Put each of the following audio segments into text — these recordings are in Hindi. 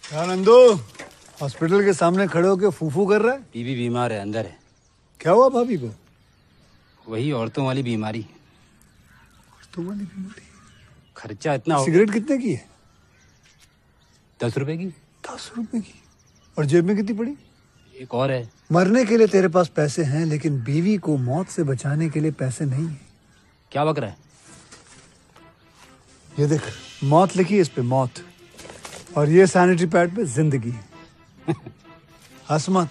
क्या नंदू हॉस्पिटल के सामने खड़े होके फूफू कर रहा है? बीवी बीमार है, अंदर है। क्या हुआ भाभी को? वही औरतों वाली बीमारी। औरतों वाली बीमारी? खर्चा इतना हो। सिगरेट कितने की है? 10 रुपए की। 10 रुपए की? और जेब में कितनी पड़ी? एक और है। मरने के लिए तेरे पास पैसे हैं, लेकिन बीवी को मौत से बचाने के लिए पैसे नहीं है। क्या बक रहा है? ये देख, मौत लिखी है इस पे, मौत। और ये सैनिटरी पैड पे जिंदगी। हंस मत।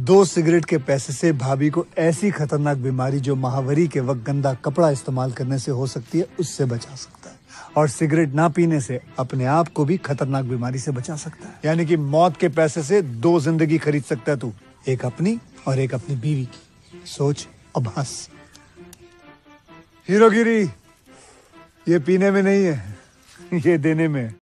2 सिगरेट के पैसे से भाभी को ऐसी खतरनाक बीमारी जो महावरी के वक्त गंदा कपड़ा इस्तेमाल करने से हो सकती है, उससे बचा सकता है। और सिगरेट ना पीने से अपने आप को भी खतरनाक बीमारी से बचा सकता है। यानी कि मौत के पैसे से 2 जिंदगी खरीद सकता है तू, एक अपनी और एक अपनी बीवी की। सोच अब हंस। हीरोगिरी ये पीने में नहीं है, ये देने में है।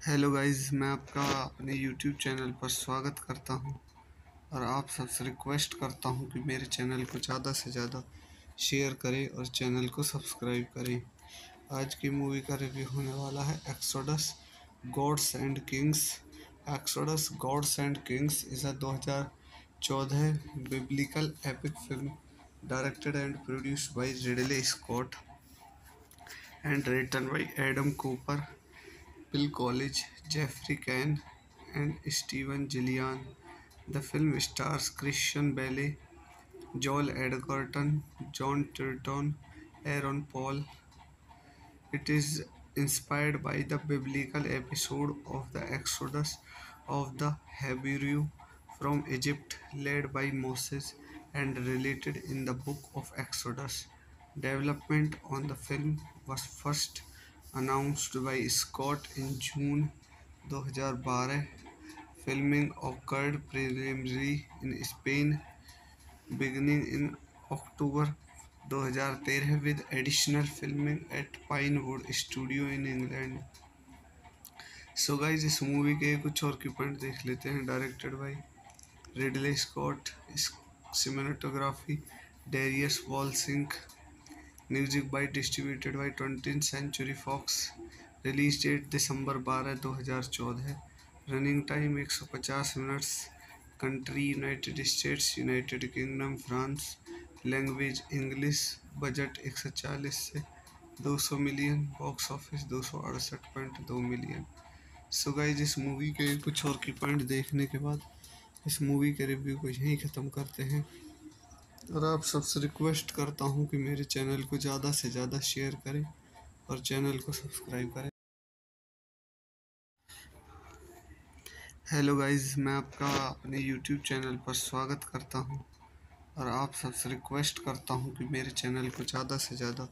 हेलो गाइस, मैं आपका अपने यूट्यूब चैनल पर स्वागत करता हूं और आप सबसे रिक्वेस्ट करता हूं कि मेरे चैनल को ज़्यादा से ज़्यादा शेयर करें और चैनल को सब्सक्राइब करें। आज की मूवी का रिव्यू होने वाला है Exodus Gods and Kings. Exodus Gods and Kings is a 2014 biblical epic film directed and produced by Ridley Scott and written by Adam Cooper, Bill College, Jeffrey Kahn, and Steven Gillian. The film stars Christian Bale, Joel Edgerton, John Turton, Aaron Paul. It is inspired by the biblical episode of the Exodus of the Hebrew from Egypt led by Moses and related in the book of Exodus. Development on the film was first announced by Scott in June 2012. Filming occurred preliminarily in Spain beginning in October 2013 with additional filming at Pinewood Studio in England. So guys, इस मूवी के कुछ और की पॉइंट देख लेते हैं। Directed by Ridley Scott, cinematography Darius Wolski, music by distributed by 20th century Fox, release date December 12 2014, running time 150 minutes, country United States, United Kingdom, France, language English, budget 140 से 200 million, box office 268.2 million. So guys, इस मूवी के कुछ और की पॉइंट देखने के बाद इस मूवी के रिव्यू को यहीं ख़त्म करते हैं और आप सबसे रिक्वेस्ट करता हूँ कि मेरे चैनल को ज़्यादा से ज़्यादा शेयर करें और चैनल को सब्सक्राइब करें। हेलो गाइस, मैं आपका अपने यूट्यूब चैनल पर स्वागत करता हूँ और आप सबसे रिक्वेस्ट करता हूँ कि मेरे चैनल को ज़्यादा से ज़्यादा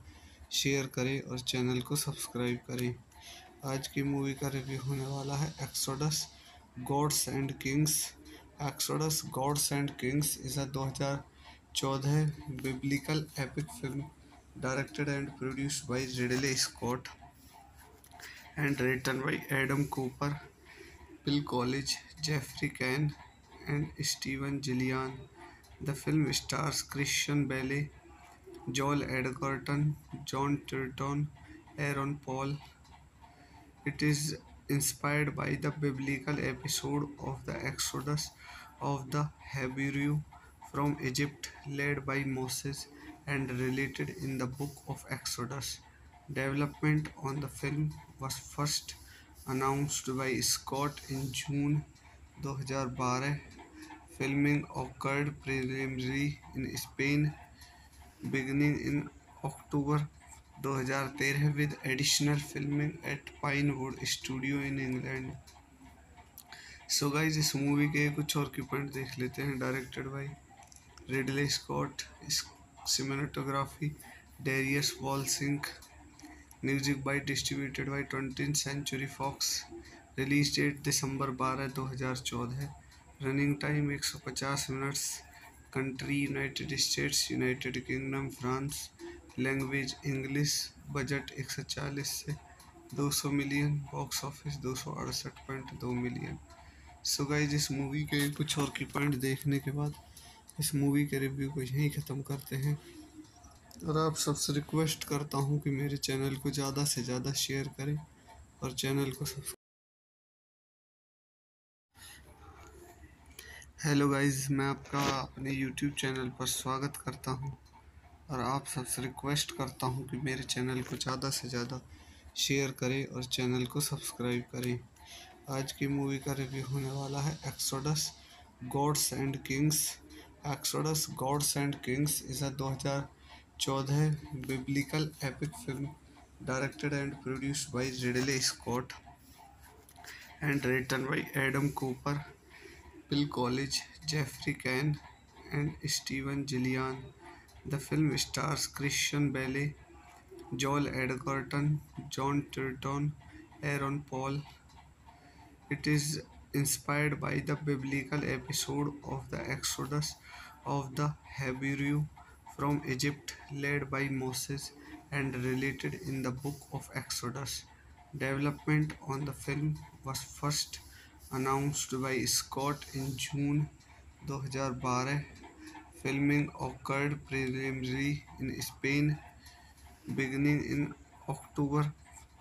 शेयर करें और चैनल को सब्सक्राइब करें। आज की मूवी का रिव्यू होने वाला है Exodus Gods and Kings. Exodus Gods and Kings is a 2014 biblical epic film directed and produced by Ridley Scott and written by Adam Cooper, Bill College, Jeffrey Kahn, and Steven Gillian. The film stars Christian Bale, Joel Edgerton, John Turton, Aaron Paul. It is inspired by the biblical episode of the Exodus of the Hebrew from Egypt led by Moses and related in the book of Exodus. Development on the film was first announced by Scott in June 2012. Filming occurred preliminarily in Spain beginning in October 2013 with additional filming at Pinewood Studio in England. So guys, इस मूवी के कुछ और की पॉइंट देख लेते हैं। Directed by Ridley Scott, cinematography Darius Wolski, music by distributed by 20th century Fox, release date December 12 2014, running time 150 minutes, country United States, United Kingdom, France, language English, budget 140 से 200 million, box office 268.2 million. So guys, इस मूवी के कुछ और की पॉइंट देखने के बाद इस मूवी के रिव्यू को यहीं ख़त्म करते हैं और आप सबसे रिक्वेस्ट करता हूँ कि मेरे चैनल को ज़्यादा से ज़्यादा शेयर करें और चैनल को सब्सक्राइब। हेलो गाइस, मैं आपका अपने यूट्यूब चैनल पर स्वागत करता हूँ और आप सबसे रिक्वेस्ट करता हूँ कि मेरे चैनल को ज़्यादा से ज़्यादा शेयर करें और चैनल को सब्सक्राइब करें। आज की मूवी का रिव्यू होने वाला है Exodus Gods and Kings. Exodus Gods and Kings is a 2014 biblical epic film directed and produced by Ridley Scott and written by Adam Cooper, Bill College, Jeffrey Kahn, and Steven Gillian. The film stars Christian Bale, Joel Edgerton, John Turton, Aaron Paul. It is inspired by the biblical episode of the Exodus of the Hebrew from Egypt led by Moses and related in the book of Exodus. Development on the film was first announced by Scott in June 2012. Filming occurred preliminarily in Spain beginning in October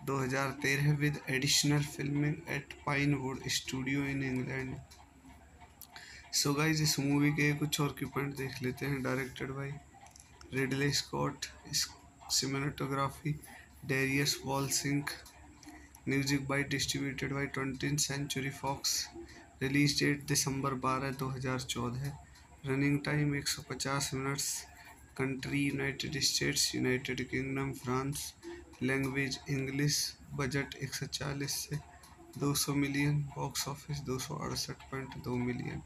2013 with additional filming at Pinewood Studio in England. So guys इस मूवी के कुछ और की पॉइंट देख लेते हैं। Directed by Ridley Scott, cinematography Darius Wolski, music by distributed by 20th century Fox, release date December 12 2014, running time 150 minutes, country United States, United Kingdom, France, language English, budget 140 से 200 million, box office 268.2 million.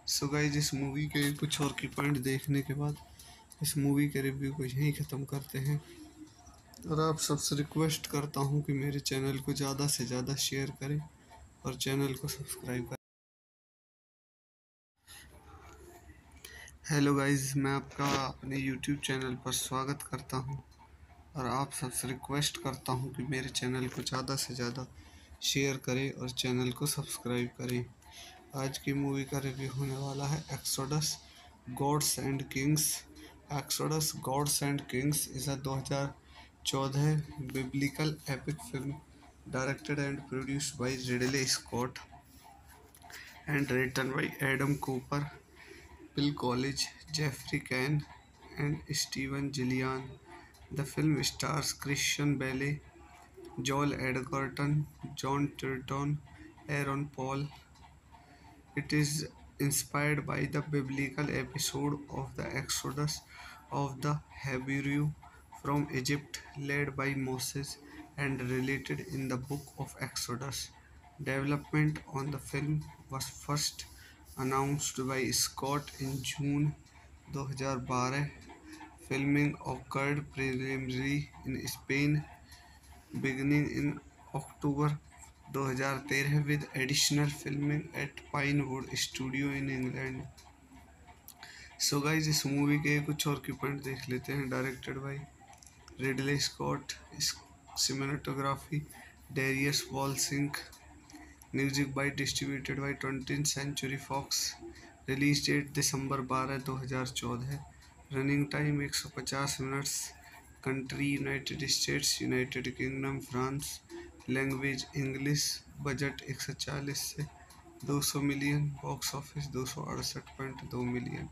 So guys इस मूवी के कुछ और की पॉइंट देखने के बाद इस मूवी के रिव्यू को यहीं ख़त्म करते हैं और आप सबसे रिक्वेस्ट करता हूँ कि मेरे चैनल को ज़्यादा से ज़्यादा शेयर करें और चैनल को सब्सक्राइब करें। हेलो गाइस, मैं आपका अपने यूट्यूब चैनल पर स्वागत करता हूँ और आप सबसे रिक्वेस्ट करता हूँ कि मेरे चैनल को ज़्यादा से ज़्यादा शेयर करें और चैनल को सब्सक्राइब करें। आज की मूवी का रिव्यू होने वाला है Exodus Gods and Kings. Exodus Gods and Kings is a 2014 biblical epic film directed and produced by Ridley Scott and written by Adam Cooper, Bill College, Jeffrey Cohn, and Steven Gillian. The film stars Christian Bale, Joel Edgerton, John Turturro, Aaron Paul. It is inspired by the biblical episode of the Exodus of the Hebrew from Egypt led by Moses and related in the book of Exodus. Development on the film was first announced by Scott in June 2012. Filming occurred preliminarily in Spain beginning in October 2013 with additional filming at Pinewood Studio in England. So guys इस मूवी के कुछ और की पॉइंट देख लेते हैं। Directed by Ridley Scott, cinematography Darius Wolski, music by distributed by 20th century Fox, release date December 12 2014, running time 150 minutes, country United States, United Kingdom, France, language English, budget 140 से 200 million, box office 268.2 million.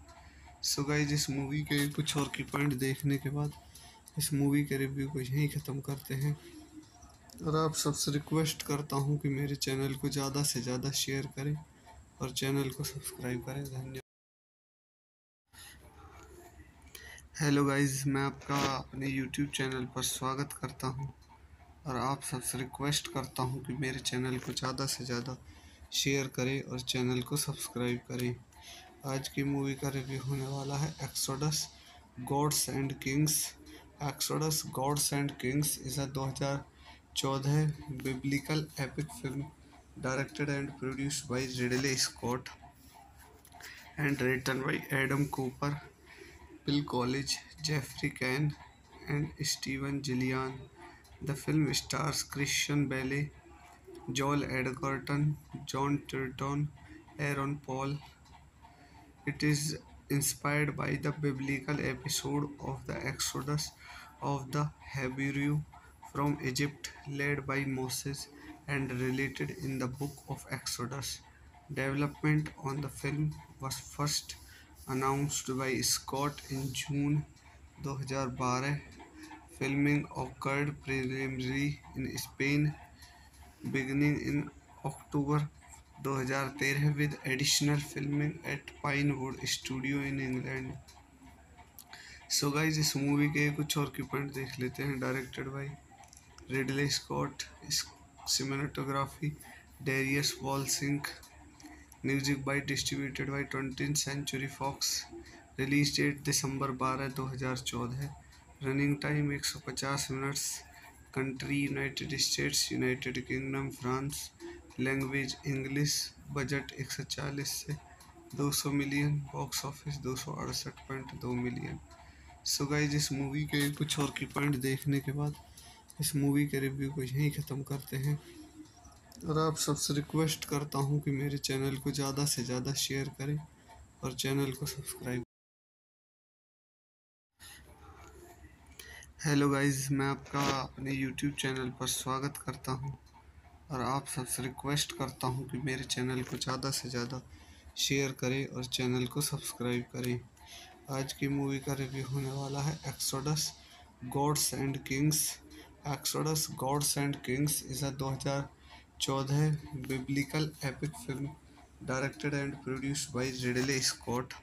So guys इस मूवी के कुछ और की पॉइंट देखने के बाद इस मूवी के रिव्यू को यहीं ख़त्म करते हैं और आप सबसे रिक्वेस्ट करता हूँ कि मेरे चैनल को ज़्यादा से ज़्यादा शेयर करें और चैनल को सब्सक्राइब करें। धन्यवाद। हेलो गाइस, मैं आपका अपने यूट्यूब चैनल पर स्वागत करता हूँ और आप सबसे रिक्वेस्ट करता हूँ कि मेरे चैनल को ज़्यादा से ज़्यादा शेयर करें और चैनल को सब्सक्राइब करें। आज की मूवी का रिव्यू होने वाला है Exodus Gods and Kings. Exodus Gods and Kings is a 2014 biblical epic film directed and produced by Ridley Scott and written by Adam Cooper, Bill College, Jeffrey Cohn, and Steven Gillian. The film stars Christian Bale, Joel Edgerton, John Turturro, Aaron Paul. It is inspired by the biblical episode of the Exodus of the Hebrew from Egypt led by Moses and related in the book of Exodus. Development on the film was first announced by Scott in June 2012. Filming occurred preliminarily in Spain beginning in October 2013 with additional filming at Pinewood Studio in England. So guys इस मूवी के कुछ और की पॉइंट देख लेते हैं। Directed by Ridley Scott, cinematography Darius Wolski, music by distributed by 20th century Fox, release date December 12 2014, running time 150 minutes, country United States, United Kingdom, France, language English, budget 140 से 200 million, box office 268.2 million. So guys इस मूवी के कुछ और की पॉइंट देखने के बाद इस मूवी के रिव्यू को यहीं ख़त्म करते हैं और आप सबसे रिक्वेस्ट करता हूँ कि मेरे चैनल को ज़्यादा से ज़्यादा शेयर करें और चैनल को सब्सक्राइब। हेलो गाइस, मैं आपका अपने यूट्यूब चैनल पर स्वागत करता हूँ और आप सबसे रिक्वेस्ट करता हूँ कि मेरे चैनल को ज़्यादा से ज़्यादा शेयर करें और चैनल को सब्सक्राइब करें। आज की मूवी का रिव्यू होने वाला है Exodus Gods and Kings. Exodus Gods and Kings is a 2014 biblical epic film directed and produced by Ridley Scott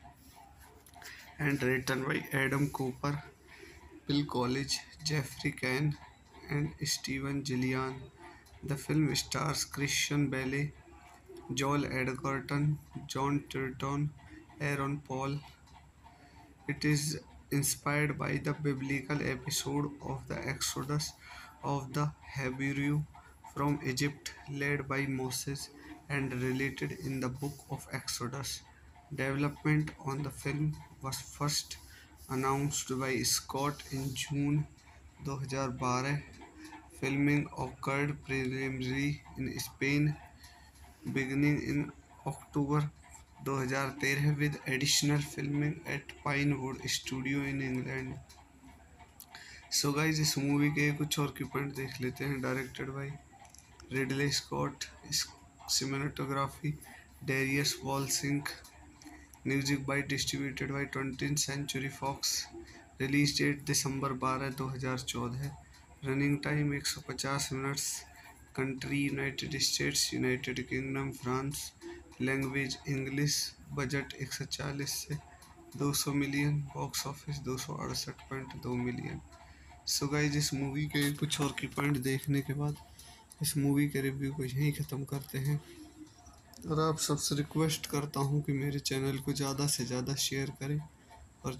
and written by Adam Cooper, Bill College, Jeffrey Kane, and Steven Gillian. The film stars Christian Bale, Joel Edgerton, John Turton, Aaron Paul. It is inspired by the biblical episode of the Exodus of the Hebrew from Egypt led by Moses and related in the book of Exodus. Development on the film was first announced by Scott in June 2012. Filming occurred preliminarily in Spain beginning in October 2013 with additional filming at Pinewood Studio in England. So guys, इस मूवी के कुछ और की पॉइंट देख लेते हैं। Directed by Ridley Scott, cinematography Darius Wolski, music by distributed by 20th Century Fox, release date December 12 2014, running time 150 minutes, country United States, United Kingdom, France, language English, budget 140 से 200 million, box office 268.2 million. So guys, इस मूवी के कुछ और की पॉइंट देखने के बाद इस मूवी के रिव्यू को यहीं ख़त्म करते हैं और आप सबसे रिक्वेस्ट करता हूँ कि मेरे चैनल को ज़्यादा से ज़्यादा शेयर करें और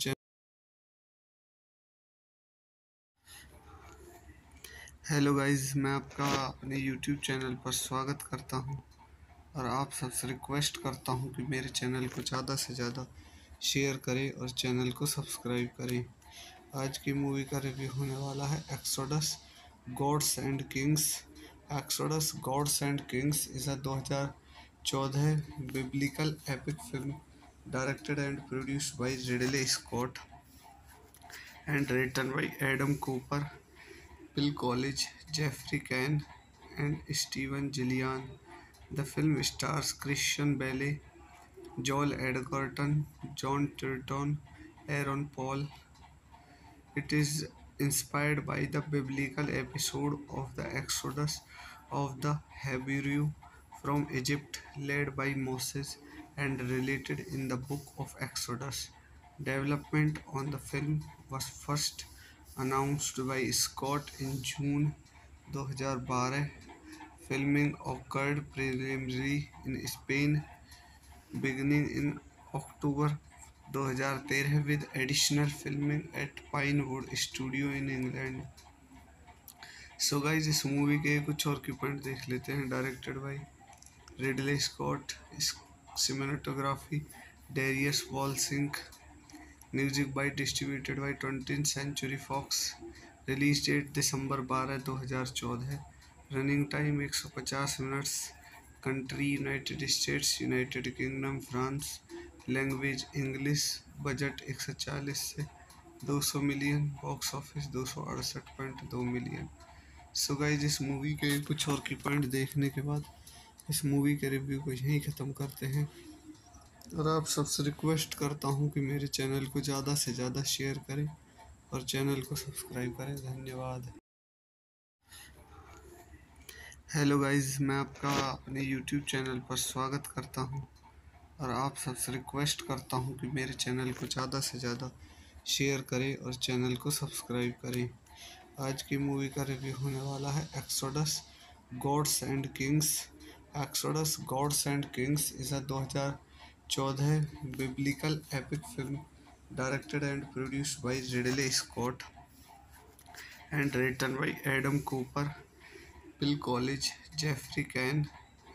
हेलो गाइस, मैं आपका अपने यूट्यूब चैनल पर स्वागत करता हूँ और आप सबसे रिक्वेस्ट करता हूँ कि मेरे चैनल को ज़्यादा से ज़्यादा शेयर करें और चैनल को सब्सक्राइब करें। आज की मूवी का रिव्यू होने वाला है Exodus Gods and Kings. Exodus Gods and Kings is a 2014 biblical epic film directed and produced by Ridley Scott and written by Adam Cooper, Bill College, Jeffrey Kane, and Steven Gillian. The film stars Christian Bale, Joel Edgerton, John Turton, Aaron Paul. It is inspired by the biblical episode of the Exodus of the Hebrew from Egypt led by Moses and related in the book of Exodus. Development on the film was first announced by Scott in June 2012. Filming occurred preliminarily in Spain beginning in October 2013 with additional filming at Pinewood Studio in England. So guys, इस मूवी के कुछ और की पॉइंट देख लेते हैं। Directed by Ridley Scott, cinematography Darius Wolski, music by distributed by 20th Century Fox, release date December 12 2014, running time 150 minutes, country United States, United Kingdom, France, language English, budget 140 से 200 million, box office 268.2 million. So guys, इस मूवी के कुछ और की पॉइंट देखने के बाद इस मूवी के रिव्यू को यहीं ख़त्म करते हैं और आप सबसे रिक्वेस्ट करता हूँ कि मेरे चैनल को ज़्यादा से ज़्यादा शेयर करें और चैनल को सब्सक्राइब करें। धन्यवाद। हेलो गाइस, मैं आपका अपने यूट्यूब चैनल पर स्वागत करता हूँ और आप सबसे रिक्वेस्ट करता हूँ कि मेरे चैनल को ज़्यादा से ज़्यादा शेयर करें और चैनल को सब्सक्राइब करें। आज की मूवी का रिव्यू होने वाला है Exodus Gods and Kings. Exodus Gods and Kings is a 2014 biblical epic film directed and produced by Ridley Scott and written by Adam Cooper, Bill College, Jeffrey Kane,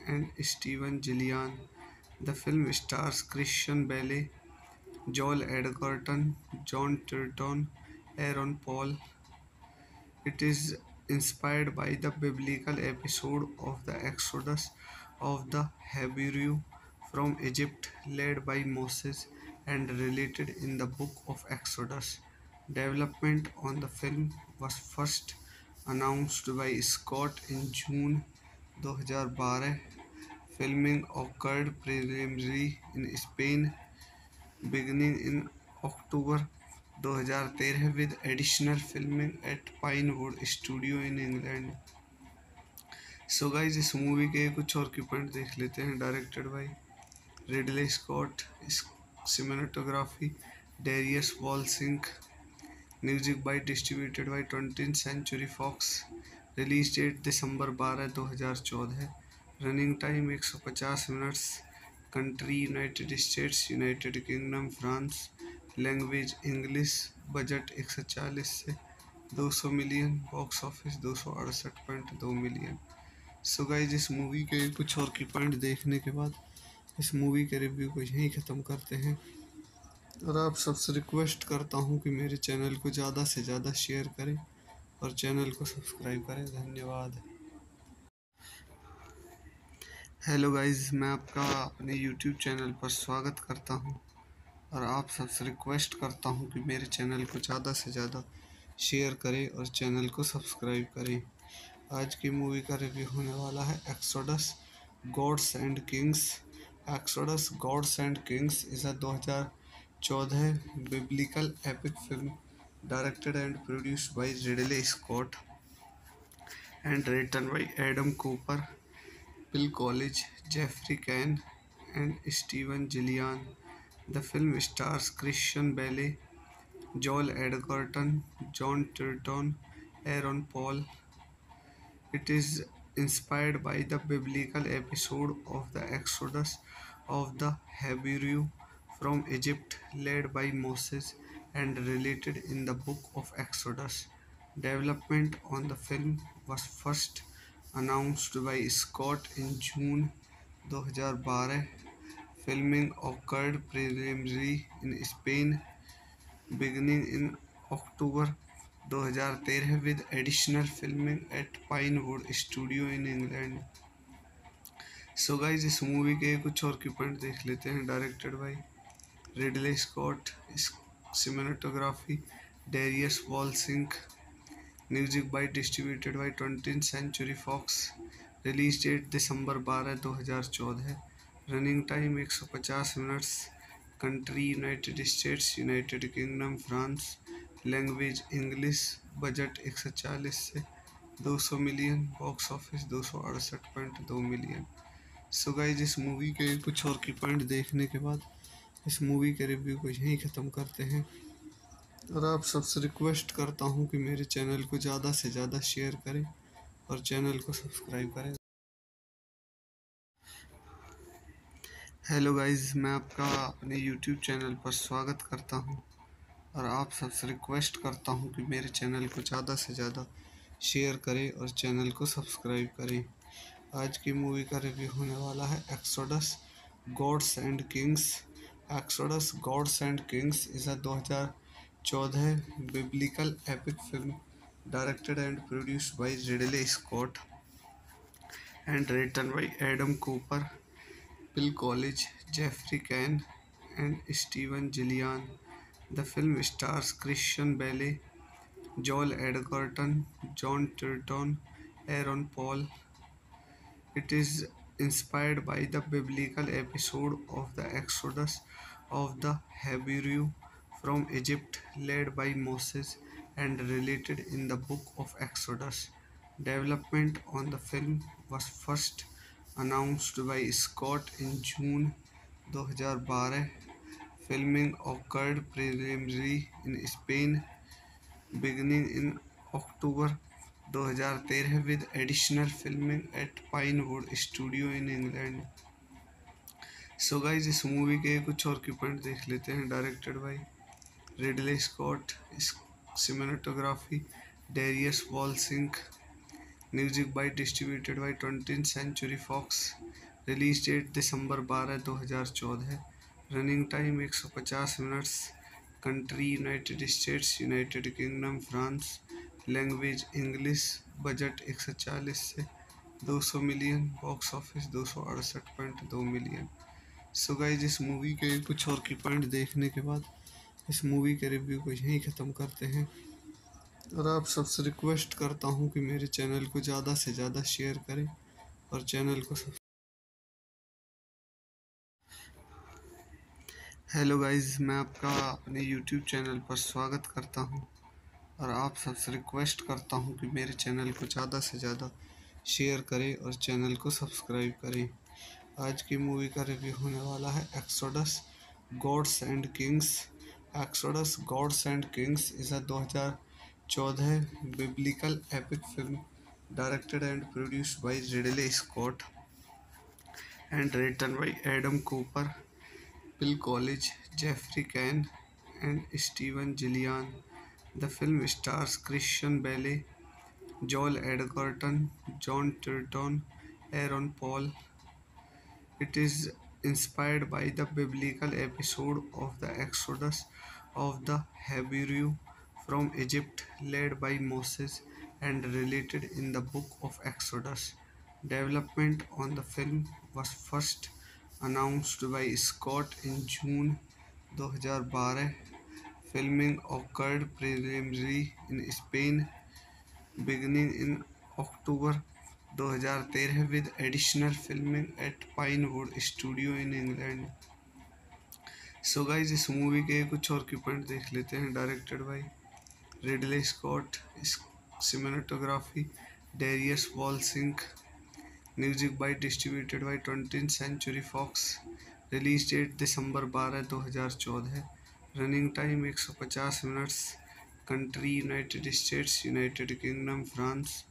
and Steven Gillian. The film stars Christian Bale, Joel Edgerton, John Turton, Aaron Paul. It is inspired by the biblical episode of the Exodus of the Hebrew from Egypt led by Moses and related in the book of Exodus. Development on the film was first announced by Scott in June 2012. Filming occurred preliminary in Spain beginning in October 2013 with additional filming at Pinewood Studio in England. So guys इस मूवी के कुछ और की पॉइंट देख लेते हैं। Directed by Ridley Scott, cinematography Darius Wolski, music by distributed by 20th century Fox, release date December 12 2014, running time 150 minutes, country United States, United Kingdom, France, language English, budget 140 से 200 million, box office 268.2 million. So guys इस मूवी के कुछ और की पॉइंट देखने के बाद इस मूवी के रिव्यू को यहीं ख़त्म करते हैं और आप सबसे रिक्वेस्ट करता हूं कि मेरे चैनल को ज़्यादा से ज़्यादा शेयर करें और चैनल को सब्सक्राइब करें। धन्यवाद। हेलो गाइस, मैं आपका अपने यूट्यूब चैनल पर स्वागत करता हूं और आप सबसे रिक्वेस्ट करता हूं कि मेरे चैनल को ज़्यादा से ज़्यादा शेयर करें और चैनल को सब्सक्राइब करें। आज की मूवी का रिव्यू होने वाला है Exodus Gods and Kings. Exodus Gods and Kings is a 2014 biblical epic film directed and produced by Ridley Scott and written by Adam Cooper, Bill College, Jeffrey Cohn, and Steven Gillian. The film stars Christian Bale, Joel Edgerton, John Turturro, Aaron Paul. It is inspired by the biblical episode of the Exodus of the Hebrew from Egypt led by Moses and related in the book of Exodus. Development on the film was first announced by Scott in June 2012. Filming occurred preliminary in Spain beginning in October 2013 with additional filming at Pinewood Studio in England. So guys इस मूवी के कुछ और की पॉइंट देख लेते हैं। Directed by Ridley Scott, cinematography Darius Wolski, music by distributed by 20th century Fox, release date December 12 2014, running time 150 minutes, country United States, United Kingdom, France, language English, budget 140 से 200 million, box office 268.2 million. So guys इस मूवी के कुछ और की पॉइंट देखने के बाद इस मूवी के रिव्यू को यहीं ख़त्म करते हैं और आप सबसे रिक्वेस्ट करता हूं कि मेरे चैनल को ज़्यादा से ज़्यादा शेयर करें और चैनल को सब्सक्राइब करें। हेलो गाइस, मैं आपका अपने यूट्यूब चैनल पर स्वागत करता हूं और आप सबसे रिक्वेस्ट करता हूं कि मेरे चैनल को ज़्यादा से ज़्यादा शेयर करें और चैनल को सब्सक्राइब करें। आज की मूवी का रिव्यू होने वाला है Exodus Gods and Kings. Exodus Gods and Kings is a 2014 biblical epic film directed and produced by Ridley Scott and written by Adam Cooper, Bill College, Jeffrey Cohn, and Steven Gillian. The film stars Christian Bale, Joel Edgerton, John Turturro, Aaron Paul. It is inspired by the biblical episode of the Exodus of the Hebrew from Egypt led by Moses and related in the book of Exodus. Development on the film was first announced by Scott in June 2012. Filming occurred preliminary in Spain beginning in October 2013 with additional filming at Pinewood Studio in England. So guys इस मूवी के कुछ और की पॉइंट देख लेते हैं। Directed by Ridley Scott, cinematography Darius Wolski, music by distributed by 20th century Fox, release date December 12 2014, running time 150 minutes, country United States, United Kingdom, France, language English, budget 140 से 200 million, box office 268.2 million. So guys, इस मूवी के कुछ और की पॉइंट देखने के बाद इस मूवी के रिव्यू को यहीं ख़त्म करते हैं। और आप सबसे रिक्वेस्ट करता हूँ कि मेरे चैनल को ज़्यादा से ज़्यादा शेयर करें और चैनल को हेलो गाइस, मैं आपका अपने यूट्यूब चैनल पर स्वागत करता हूं और आप सबसे रिक्वेस्ट करता हूं कि मेरे चैनल को ज़्यादा से ज़्यादा शेयर करें और चैनल को सब्सक्राइब करें। आज की मूवी का रिव्यू होने वाला है Exodus Gods and Kings. Exodus Gods and Kings is a 2014 biblical epic film directed and produced by Ridley Scott and written by Adam Cooper, Bill College, Jeffrey Cohn, and Steven Gillian. The film stars Christian Bale, Joel Edgerton, John Turturro, Aaron Paul. It is inspired by the biblical episode of the Exodus of the Hebrew from Egypt led by Moses and related in the book of Exodus. Development on the film was first announced by Scott in June 2012. Filming occurred preliminarily in Spain beginning in October 2013 with additional filming at Pinewood Studio in England. So guys, इस मूवी के कुछ और की पॉइंट देख लेते हैं। Directed by Ridley Scott, cinematography Darius Wolski, music by distributed by 20th century Fox, release date December 12 2014, running time 150 minutes, country United States, United Kingdom, France,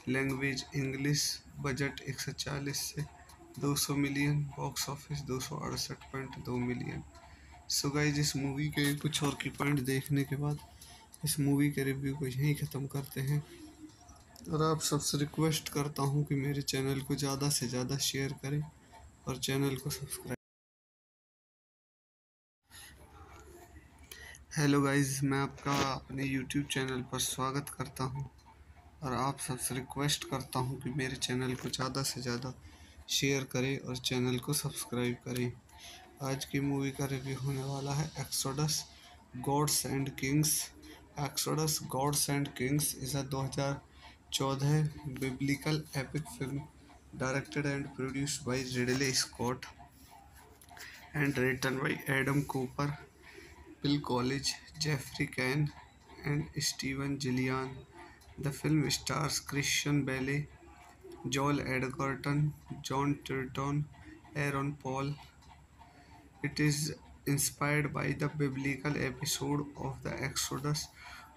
language English, budget 140 से 200 million, box office 268.2 million. So guys, इस मूवी के कुछ और की पॉइंट देखने के बाद इस मूवी के रिव्यू को यहीं ख़त्म करते हैं। और आप सबसे रिक्वेस्ट करता हूँ कि मेरे चैनल को ज़्यादा से ज़्यादा शेयर करें और चैनल को सब्सक्राइब। हेलो गाइस, मैं आपका अपने यूट्यूब चैनल पर स्वागत करता हूं और आप सबसे रिक्वेस्ट करता हूं कि मेरे चैनल को ज़्यादा से ज़्यादा शेयर करें और चैनल को सब्सक्राइब करें। आज की मूवी का रिव्यू होने वाला है Exodus Gods and Kings. Exodus Gods and Kings is a 2014 biblical epic film directed and produced by Ridley Scott and written by Adam Cooper, Bill College, Jeffrey Cohn, and Steven Gillian. The film stars Christian Bale, Joel Edgerton, John Turturro, Aaron Paul. It is inspired by the biblical episode of the Exodus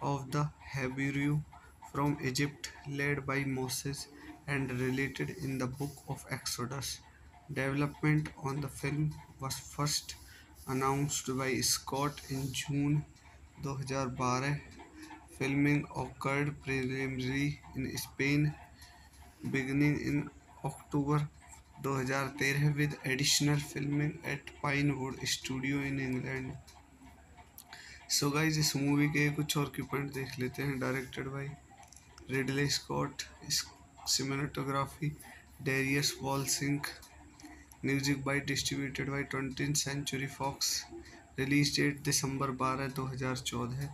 of the Hebrew from Egypt led by Moses and related in the book of Exodus. Development on the film was first announced by Scott in June 2012. Filming occurred preliminarily in Spain beginning in October 2013 with additional filming at Pinewood Studio in England. So guys, इस मूवी के कुछ और की पॉइंट देख लेते हैं। Directed by Ridley Scott, cinematography Darius Wolski, music by distributed by 20th century Fox, release date December 12 2014,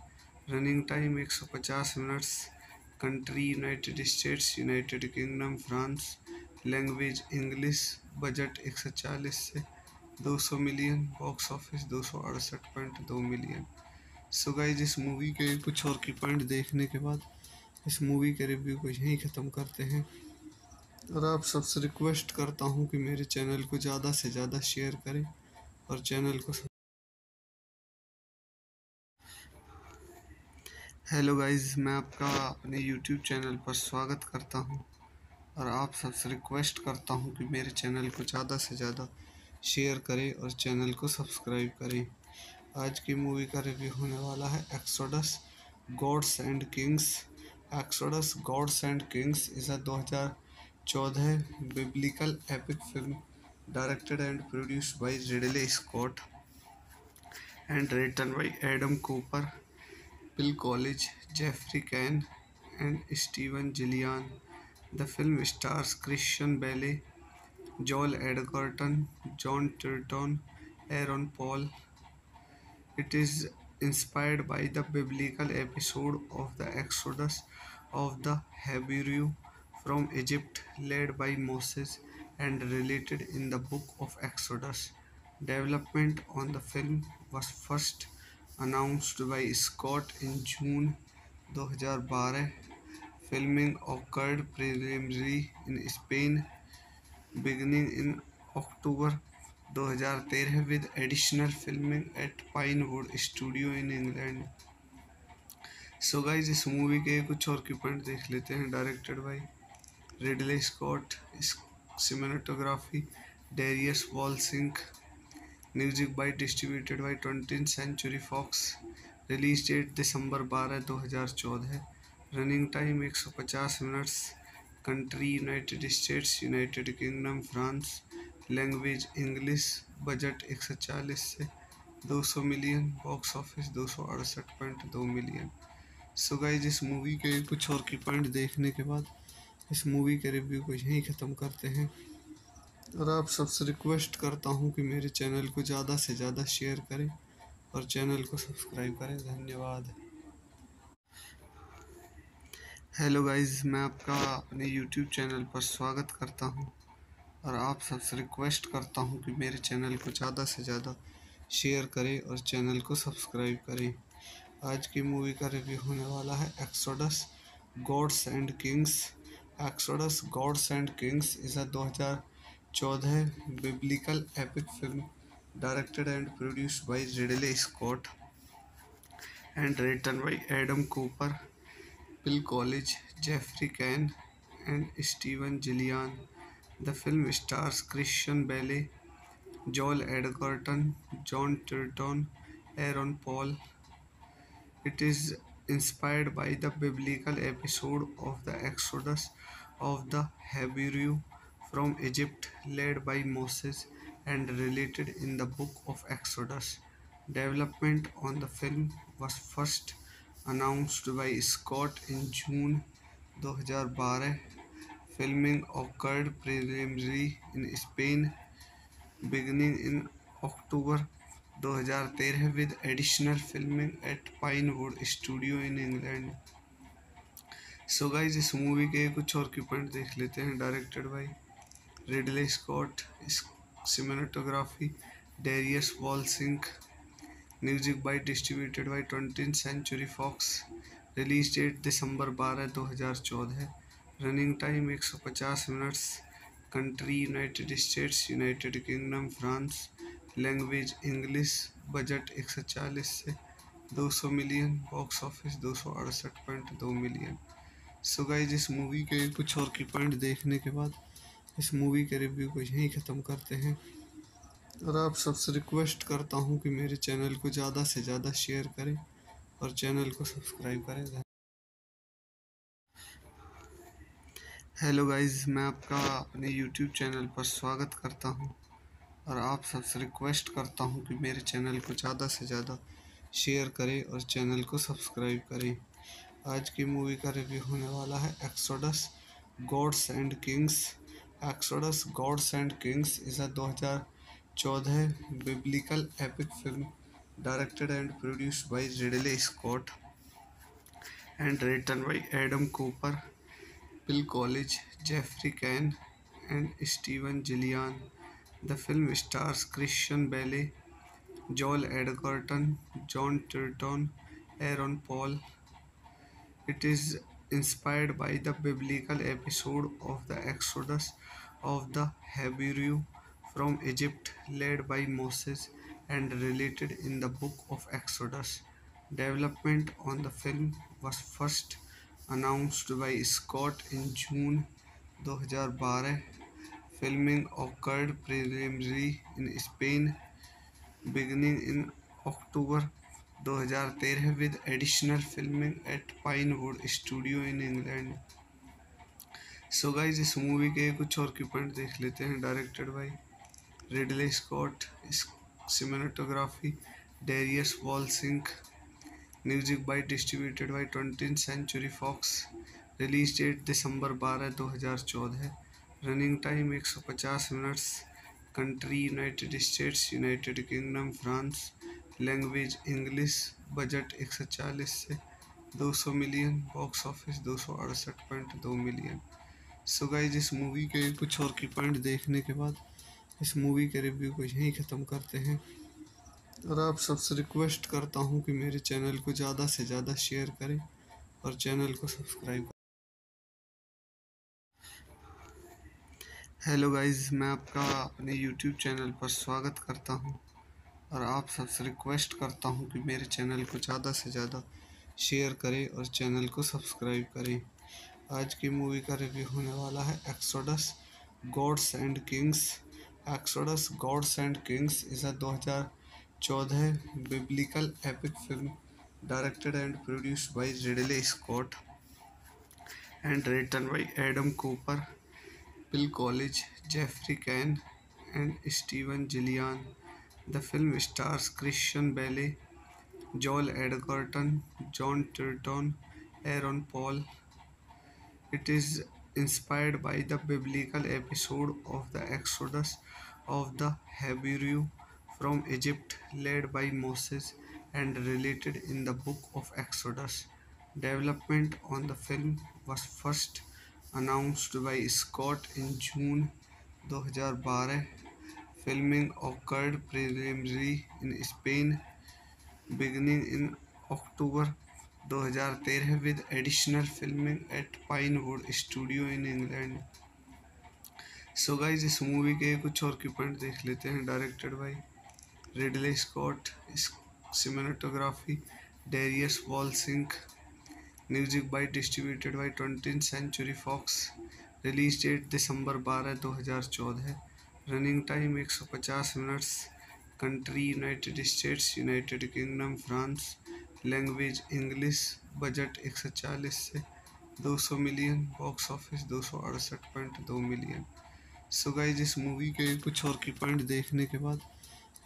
running time 150 minutes, country United States, United Kingdom, France, language English, budget 140 से 200 million, box office 268.2 million. So guys, इस मूवी के कुछ और की पॉइंट देखने के बाद इस मूवी के रिव्यू को यहीं ख़त्म करते हैं। और आप सबसे रिक्वेस्ट करता हूँ कि मेरे चैनल को ज़्यादा से ज़्यादा शेयर करें और चैनल को हेलो गाइस, मैं आपका अपने यूट्यूब चैनल पर स्वागत करता हूं और आप सबसे रिक्वेस्ट करता हूं कि मेरे चैनल को ज़्यादा से ज़्यादा शेयर करें और चैनल को सब्सक्राइब करें। आज की मूवी का रिव्यू होने वाला है Exodus Gods and Kings. Exodus Gods and Kings is a 2014 biblical epic film directed and produced by Ridley Scott and written by Adam Cooper, Bill College, Jeffrey Cohn, and Steven Gillian. The film stars Christian Bale, Joel Edgerton, John Turton, Aaron Paul. It is inspired by the biblical episode of the Exodus of the Hebrew from Egypt led by Moses and related in the book of Exodus. Development on the film was first announced by Scott in June 2012. Filming occurred preliminary in Spain beginning in October 2013 with additional filming at Pinewood Studio in England. So guys इस मूवी के कुछ और की पॉइंट देख लेते हैं। Directed by Ridley Scott, cinematography Darius Wolski, music by distributed by 20th century Fox, release date December 12 2014, running time 150 minutes, country United States, United Kingdom, France, language English, budget 140 से 200 million, box office 268.2 million. So guys इस मूवी के कुछ और की पॉइंट देखने के बाद इस मूवी के रिव्यू को यहीं ख़त्म करते हैं और आप सबसे रिक्वेस्ट करता हूं कि मेरे चैनल को ज़्यादा से ज़्यादा शेयर करें और चैनल को सब्सक्राइब करें। धन्यवाद। हेलो गाइस, मैं आपका अपने यूट्यूब चैनल पर स्वागत करता हूं और आप सबसे रिक्वेस्ट करता हूं कि मेरे चैनल को ज़्यादा से ज़्यादा शेयर करें और चैनल को सब्सक्राइब करें। आज की मूवी का रिव्यू होने वाला है Exodus Gods and Kings. Exodus Gods and Kings is a 2014 biblical epic film directed and produced by Ridley Scott and written by Adam Cooper, Bill Collage, Jeffrey Caine and Steven Zaillian. The film stars Christian Bale, Joel Edgerton, John Turton, Aaron Paul. It is inspired by the biblical episode of the Exodus of the Hebrew from Egypt led by Moses and related in the book of Exodus. Development on the film was first announced by Scott in June 2012. Filming occurred preliminary in Spain beginning in October 2013 with additional filming at Pinewood Studio in England. So guys इस मूवी के कुछ और की पॉइंट देख लेते हैं। Directed by Ridley Scott, cinematography Darius Wolski, music by distributed by 20th century Fox, release date December 12 2014, running time 150 minutes, country United States, United Kingdom, France, language English, budget 140 से 200 million, box office 268.2 million. So guys इस मूवी के कुछ और की पॉइंट देखने के बाद इस मूवी के रिव्यू को यहीं ख़त्म करते हैं और आप सबसे रिक्वेस्ट करता हूं कि मेरे चैनल को ज़्यादा से ज़्यादा शेयर करें और चैनल को सब्सक्राइब करें। हेलो गाइस, मैं आपका अपने यूट्यूब चैनल पर स्वागत करता हूं और आप सबसे रिक्वेस्ट करता हूं कि मेरे चैनल को ज़्यादा से ज़्यादा शेयर करें और चैनल को सब्सक्राइब करें। आज की मूवी का रिव्यू होने वाला है Exodus Gods and Kings. Exodus Gods and Kings is a 2014 biblical epic film directed and produced by Ridley Scott and written by Adam Cooper, Bill College, Jeffrey Cain, and Steven Gillian. The film stars Christian Bale, Joel Edgerton, John Turton, Aaron Paul. It is inspired by the biblical episode of the Exodus of the Hebrew from Egypt led by Moses and related in the book of Exodus. Development on the film was first announced by Scott in June 2012. Filming occurred preliminary in Spain beginning in October 2013 with additional filming at Pinewood Studio in England. So guys इस मूवी के कुछ और की पॉइंट देख लेते हैं। Directed by Ridley Scott, cinematography Darius Wolski, music by distributed by 20th century Fox, release date December 12 2014। Running time 150 minutes. Country United States, United Kingdom, France. Language English. Budget 140 से 200 million. Box office 268.2 million. So guys, इस मूवी के कुछ और की पॉइंट देखने के बाद इस मूवी के रिव्यू को यहीं ख़त्म करते हैं। और आप सबसे रिक्वेस्ट करता हूँ कि मेरे चैनल को ज़्यादा से ज़्यादा शेयर करें और चैनल को सब्सक्राइब करें। हेलो गाइस, मैं आपका अपने यूट्यूब चैनल पर स्वागत करता हूँ और आप सबसे रिक्वेस्ट करता हूँ कि मेरे चैनल को ज़्यादा से ज़्यादा शेयर करें और चैनल को सब्सक्राइब करें। आज की मूवी का रिव्यू होने वाला है Exodus Gods and Kings. Exodus Gods and Kings is a 2014 biblical epic film directed and produced by Ridley Scott and written by Adam Cooper, Bill College, Jeffrey Cohn, and Steven Gillian. The film stars Christian Bale, Joel Edgerton, John Turturro, Aaron Paul. It is inspired by the biblical episode of the Exodus of the Hebrew from Egypt led by Moses and related in the book of Exodus. Development on the film was first announced by Scott in June 2012. Filming occurred preliminarily in Spain beginning in October 2013 with additional filming at Pinewood Studio in England. So guys, इस मूवी के कुछ और की पॉइंट देख लेते हैं। Directed by Ridley Scott, cinematography Darius Wolski, music by distributed by 20th Century Fox। Release date December 12 2014। Running time 150 minutes. Country United States, United Kingdom, France. Language English. Budget 140 से 200 million. Box office 268.2 million. So guys, इस मूवी के कुछ और की पॉइंट देखने के बाद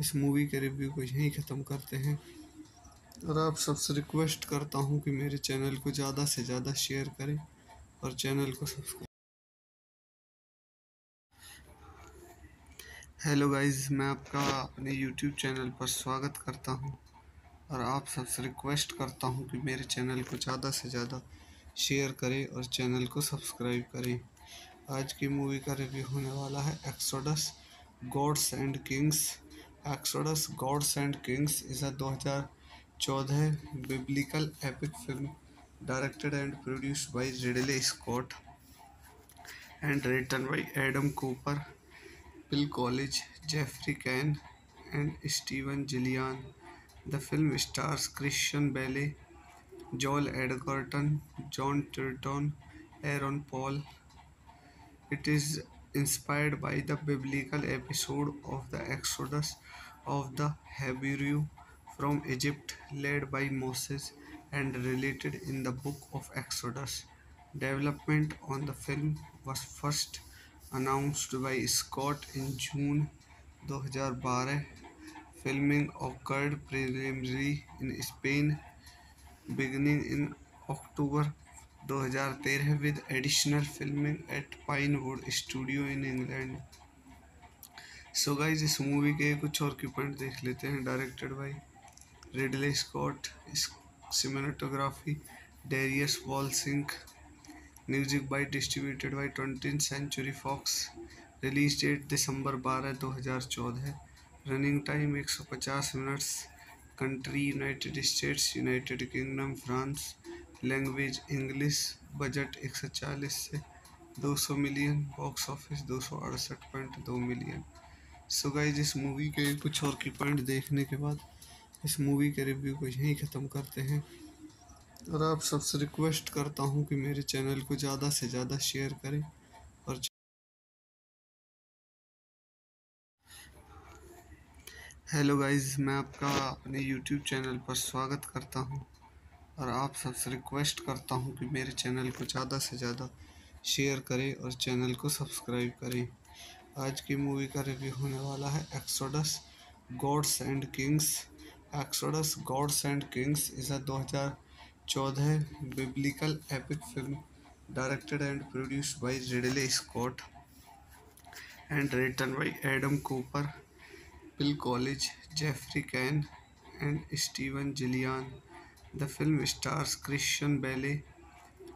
इस मूवी के रिव्यू को यहीं ख़त्म करते हैं। और आप सबसे रिक्वेस्ट करता हूँ कि मेरे चैनल को ज़्यादा से ज़्यादा शेयर करें और चैनल को सब्सक्राइब। हेलो गाइस, मैं आपका अपने यूट्यूब चैनल पर स्वागत करता हूँ और आप सबसे रिक्वेस्ट करता हूँ कि मेरे चैनल को ज़्यादा से ज़्यादा शेयर करें और चैनल को सब्सक्राइब करें। आज की मूवी का रिव्यू होने वाला है Exodus Gods and Kings. Exodus Gods and Kings is a 2014 biblical epic film directed and produced by Ridley Scott and written by Adam Cooper, Bill College, Jeffrey Cohn, and Steven Gillian. The film stars Christian Bale, Joel Edgerton, John Turturro, Aaron Paul. It is inspired by the biblical episode of the Exodus of the Hebrew from Egypt led by Moses and related in the book of Exodus. Development on the film was first announced by Scott in June 2012. Filming occurred preliminarily in Spain beginning in October 2013 with additional filming at Pinewood Studio in England. So guys, इस मूवी के कुछ और की पॉइंट देख लेते हैं। Directed by Ridley Scott, cinematography Darius Wolski, music by distributed by 20th Century Fox। Release date December 12 2014। Running time 150 minutes. Country United States, United Kingdom, France. Language English. Budget 140 से 200 million. Box office 268.2 million. So guys, इस मूवी के कुछ और की पॉइंट देखने के बाद इस मूवी के रिव्यू को यहीं ख़त्म करते हैं। और आप सबसे रिक्वेस्ट करता हूँ कि मेरे चैनल को ज़्यादा से ज़्यादा शेयर करें और हेलो गाइस, मैं आपका अपने यूट्यूब चैनल पर स्वागत करता हूँ और आप सबसे रिक्वेस्ट करता हूँ कि मेरे चैनल को ज़्यादा से ज़्यादा शेयर करें और चैनल को सब्सक्राइब करें। आज की मूवी का रिव्यू होने वाला है Exodus Gods and Kings. Exodus Gods and Kings is a 2014 biblical epic film directed and produced by Ridley Scott, and written by Adam Cooper, Bill College, Jeffrey Kane, and Steven Gillian. The film stars Christian Bale,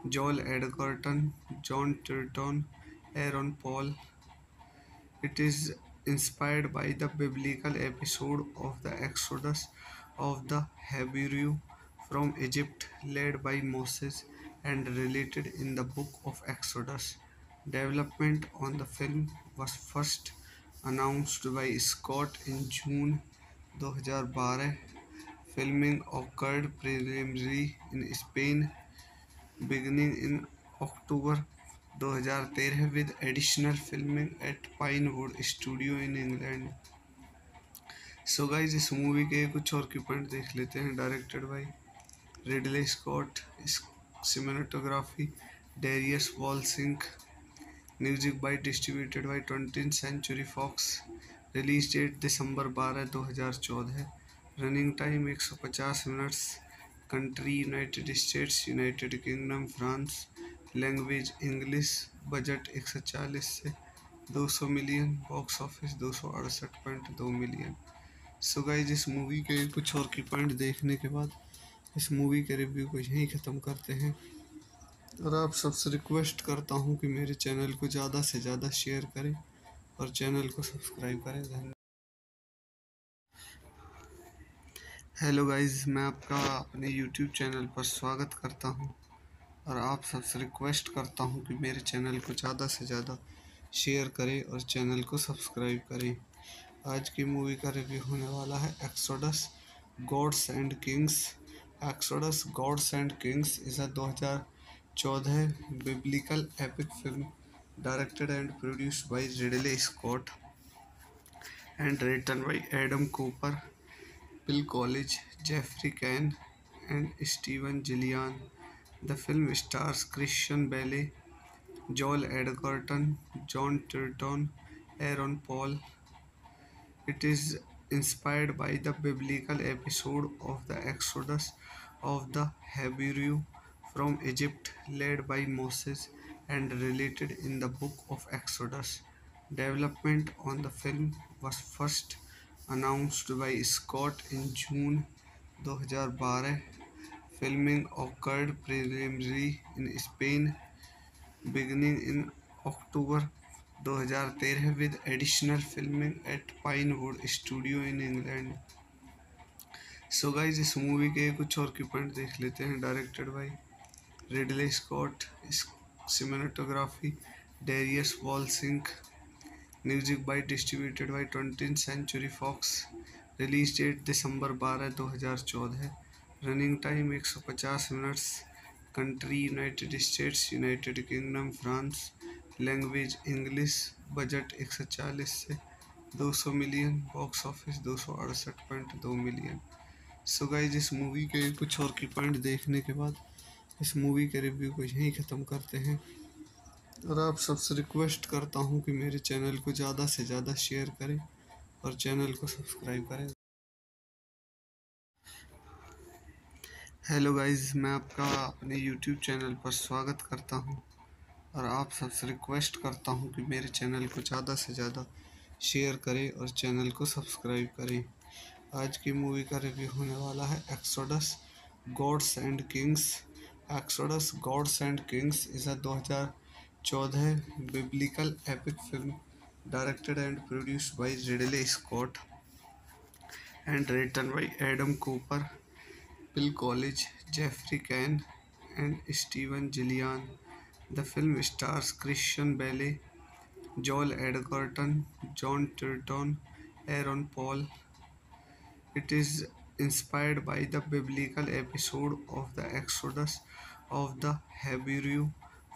Joel Edgerton, John Turton, Aaron Paul. It is inspired by the biblical episode of the Exodus of the Hebrew from Egypt led by Moses and related in the book of Exodus. Development on the film was first announced by Scott in June 2012. Filming occurred preliminarily in Spain beginning in October 2013 with additional filming at Pinewood Studio in England. So guys इस मूवी के कुछ और की पॉइंट देख लेते हैं. Directed by Ridley Scott, cinematography Darius Wolski, music by distributed by 20th Century Fox, release date December 12 2014, running time 150 minutes, country United States, United Kingdom, France, language English, budget 140 से 200 million, box office 268.2 million. So guys इस मूवी के कुछ और की पॉइंट देखने के बाद इस मूवी के रिव्यू को यहीं ख़त्म करते हैं और आप सबसे रिक्वेस्ट करता हूँ कि मेरे चैनल को ज़्यादा से ज़्यादा शेयर करें और चैनल को सब्सक्राइब करें. धन्यवाद. हेलो गाइस, मैं आपका अपने यूट्यूब चैनल पर स्वागत करता हूं और आप सबसे रिक्वेस्ट करता हूं कि मेरे चैनल को ज़्यादा से ज़्यादा शेयर करें और चैनल को सब्सक्राइब करें. आज की मूवी का रिव्यू होने वाला है Exodus Gods and Kings. Exodus Gods and Kings is a 2014 biblical epic film directed and produced by Ridley Scott and written by Adam Cooper, Bill College, Jeffrey Kane, and Steven Gillian. The film stars Christian Bale, Joel Edgerton, John Turton, Aaron Paul. It is inspired by the biblical episode of the Exodus of the Hebrew from Egypt led by Moses and related in the book of Exodus. Development on the film was first announced by Scott in June 2012. Filming occurred preliminarily in Spain beginning in October 2013 with additional filming at Pinewood Studio in England. So guys इस मूवी के कुछ और की पॉइंट देख लेते हैं. Directed by Ridley Scott, cinematography Darius Wolski, music by distributed by 20th Century Fox, release date December 12 2014, running time 150 minutes, country United States, United Kingdom, France, language English, budget 140 से 200 million, box office 268.2 million. So guys इस मूवी के कुछ और की पॉइंट देखने के बाद इस मूवी के रिव्यू को यहीं ख़त्म करते हैं और आप सबसे रिक्वेस्ट करता हूँ कि मेरे चैनल को ज़्यादा से ज़्यादा शेयर करें और चैनल को सब्सक्राइब करें. हेलो गाइस, मैं आपका अपने यूट्यूब चैनल पर स्वागत करता हूं और आप सबसे रिक्वेस्ट करता हूं कि मेरे चैनल को ज़्यादा से ज़्यादा शेयर करें और चैनल को सब्सक्राइब करें. आज की मूवी का रिव्यू होने वाला है Exodus Gods and Kings. Exodus Gods and Kings is a 2014 biblical epic film directed and produced by Ridley Scott and written by Adam Cooper, Bill College, Jeffrey Kane, and Steven Gillian. The film stars Christian Bale, Joel Edgerton, John Turton, Aaron Paul. It is inspired by the biblical episode of the Exodus of the Hebrew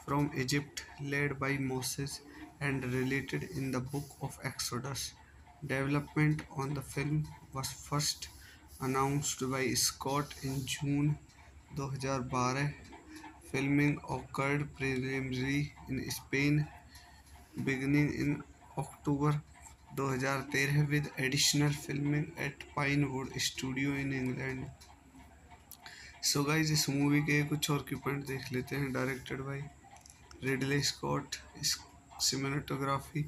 from Egypt led by Moses and related in the book of Exodus. Development on the film was first announced by Scott in June 2012. Filming occurred preliminarily in Spain beginning in October 2013 with additional filming at Pinewood Studio in England. So guys इस मूवी के कुछ और की पॉइंट देख लेते हैं. Directed by Ridley Scott, cinematography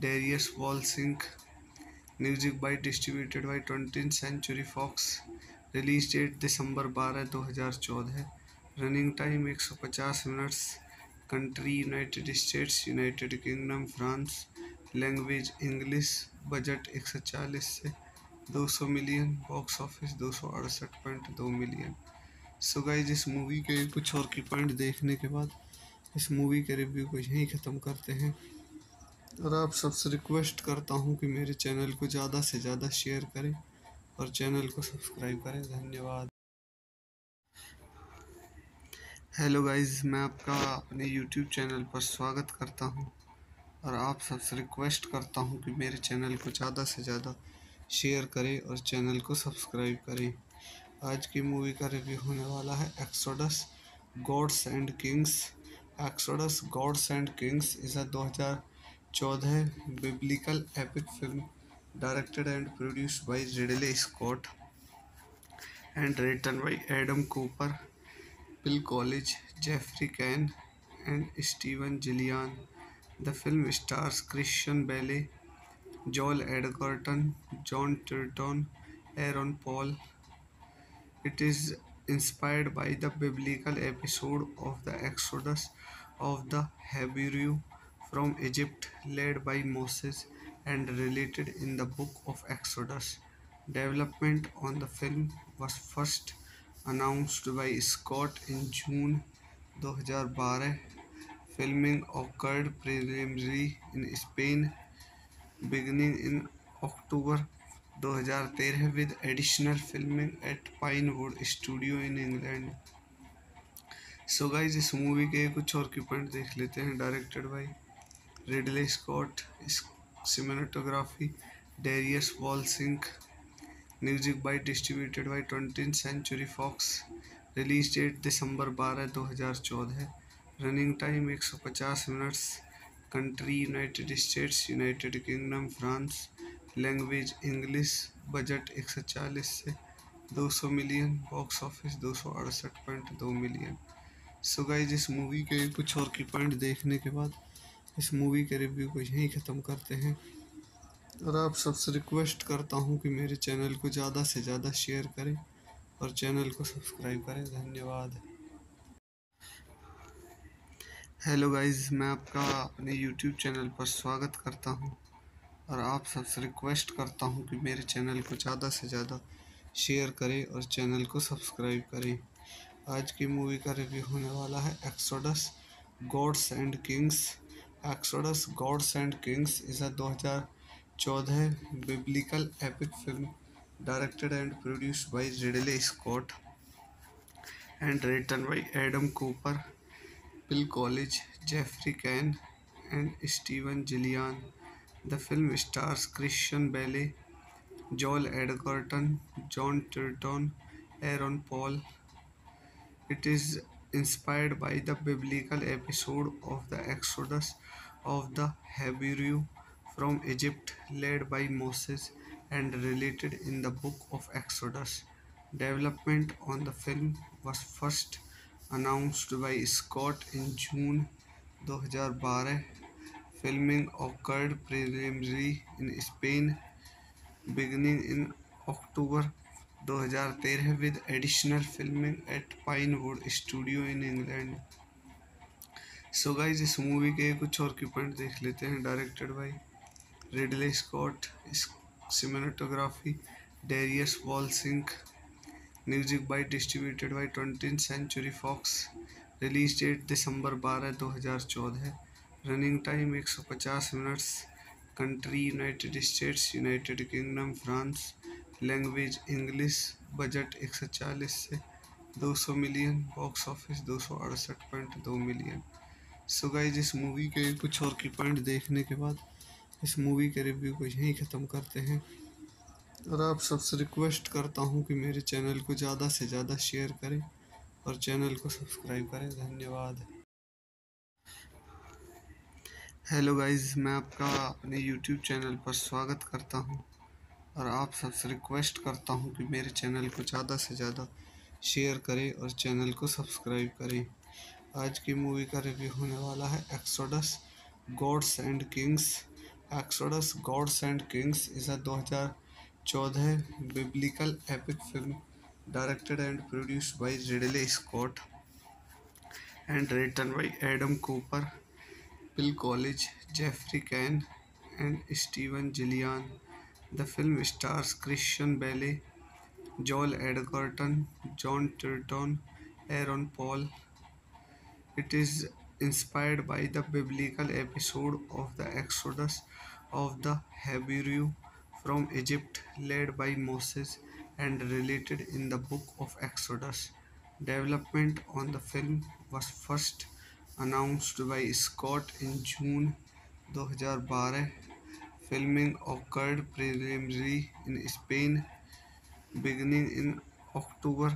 Darius Wolsink, music by distributed by 20th Century Fox, release date December 12 2014, running time 150 minutes, country United States, United Kingdom, France, language English, budget 140 से 200 million, box office 268.2 million. So guys, इस मूवी के कुछ और की पॉइंट देखने के बाद इस मूवी के रिव्यू को यहीं ख़त्म करते हैं और आप सबसे रिक्वेस्ट करता हूँ कि मेरे चैनल को ज़्यादा से ज़्यादा शेयर करें और चैनल को सब्सक्राइब करें। धन्यवाद। हेलो गाइस, मैं आपका अपने यूट्यूब चैनल पर स्वागत करता हूँ और आप सबसे रिक्वेस्ट करता हूँ कि मेरे चैनल को ज़्यादा से ज़्यादा शेयर करें और चैनल को सब्सक्राइब करें। आज की मूवी का रिव्यू होने वाला है Exodus Gods and Kings. Exodus Gods and Kings is a 2014 biblical epic film directed and produced by Ridley Scott and written by Adam Cooper, Bill Collins, Jeffrey Cohen, and Steven Gillian. The film stars Christian Bale, Joel Edgerton, John Turturro, Aaron Paul. It is inspired by the biblical episode of the Exodus of the Hebrew from Egypt led by Moses and related in the book of Exodus. Development on the film was first announced by Scott in June 2012. Filming occurred preliminarily in Spain beginning in October 2013 with additional filming at Pinewood Studio in England. So guys, इस मूवी के कुछ और की पॉइंट देख लेते हैं। Directed by Ridley Scott, cinematography Darius Wolski, music by distributed by 20th Century Fox, release date December 12 2014, running time 150 minutes, country United States, United Kingdom, France, language English, budget 140 से 200 million, box office 268.2 million. So guys, इस मूवी के कुछ और की पॉइंट देखने के बाद इस मूवी के रिव्यू को यहीं ख़त्म करते हैं और आप सबसे रिक्वेस्ट करता हूँ कि मेरे चैनल को ज़्यादा से ज़्यादा शेयर करें और चैनल को सब्सक्राइब करें। धन्यवाद। हेलो गाइस, मैं आपका अपने यूट्यूब चैनल पर स्वागत करता हूँ और आप सबसे रिक्वेस्ट करता हूँ कि मेरे चैनल को ज़्यादा से ज़्यादा शेयर करें और चैनल को सब्सक्राइब करें। आज की मूवी का रिव्यू होने वाला है Exodus Gods and Kings. Exodus Gods and Kings is a 2014 biblical epic film directed and produced by Ridley Scott and written by Adam Cooper, Bill Collins, Jeffrey Cohen, and Steven Gillian. The film stars Christian Bale, Joel Edgerton, John Turturro, Aaron Paul. It is inspired by the biblical episode of the Exodus of the Hebrew from Egypt led by Moses and related in the book of Exodus. Development on the film was first announced by Scott in June 2012. Filming occurred preliminarily in Spain beginning in October 2013 with additional filming at Pinewood Studio in England. So guys, इस मूवी के कुछ और की पॉइंट देख लेते हैं। Directed by Ridley Scott, cinematography Darius Wolski, music by distributed by 20th Century Fox, release date December 12 2014, running time 150 minutes, country United States, United Kingdom, France, language English, budget 140 से 200 million, box office 268.2 million. So guys, इस मूवी के कुछ और की पॉइंट देखने के बाद इस मूवी के रिव्यू को यहीं ख़त्म करते हैं और आप सबसे रिक्वेस्ट करता हूँ कि मेरे चैनल को ज़्यादा से ज़्यादा शेयर करें और चैनल को सब्सक्राइब करें। धन्यवाद। हेलो गाइस, मैं आपका अपने यूट्यूब चैनल पर स्वागत करता हूँ और आप सबसे रिक्वेस्ट करता हूँ कि मेरे चैनल को ज़्यादा से ज़्यादा शेयर करें और चैनल को सब्सक्राइब करें। आज की मूवी का रिव्यू होने वाला है Exodus Gods and Kings. Exodus Gods and Kings is a 2014 biblical epic film directed and produced by Ridley Scott and written by Adam Cooper, Bill College, Jeffrey Kahn, and Steven Gillian. The film stars Christian Bale, Joel Edgerton, John Turton, Aaron Paul. It is inspired by the biblical episode of the Exodus of the Hebrew from Egypt led by Moses and related in the book of Exodus. Development on the film was first announced by Scott in June 2012. Filming occurred preliminarily in Spain beginning in October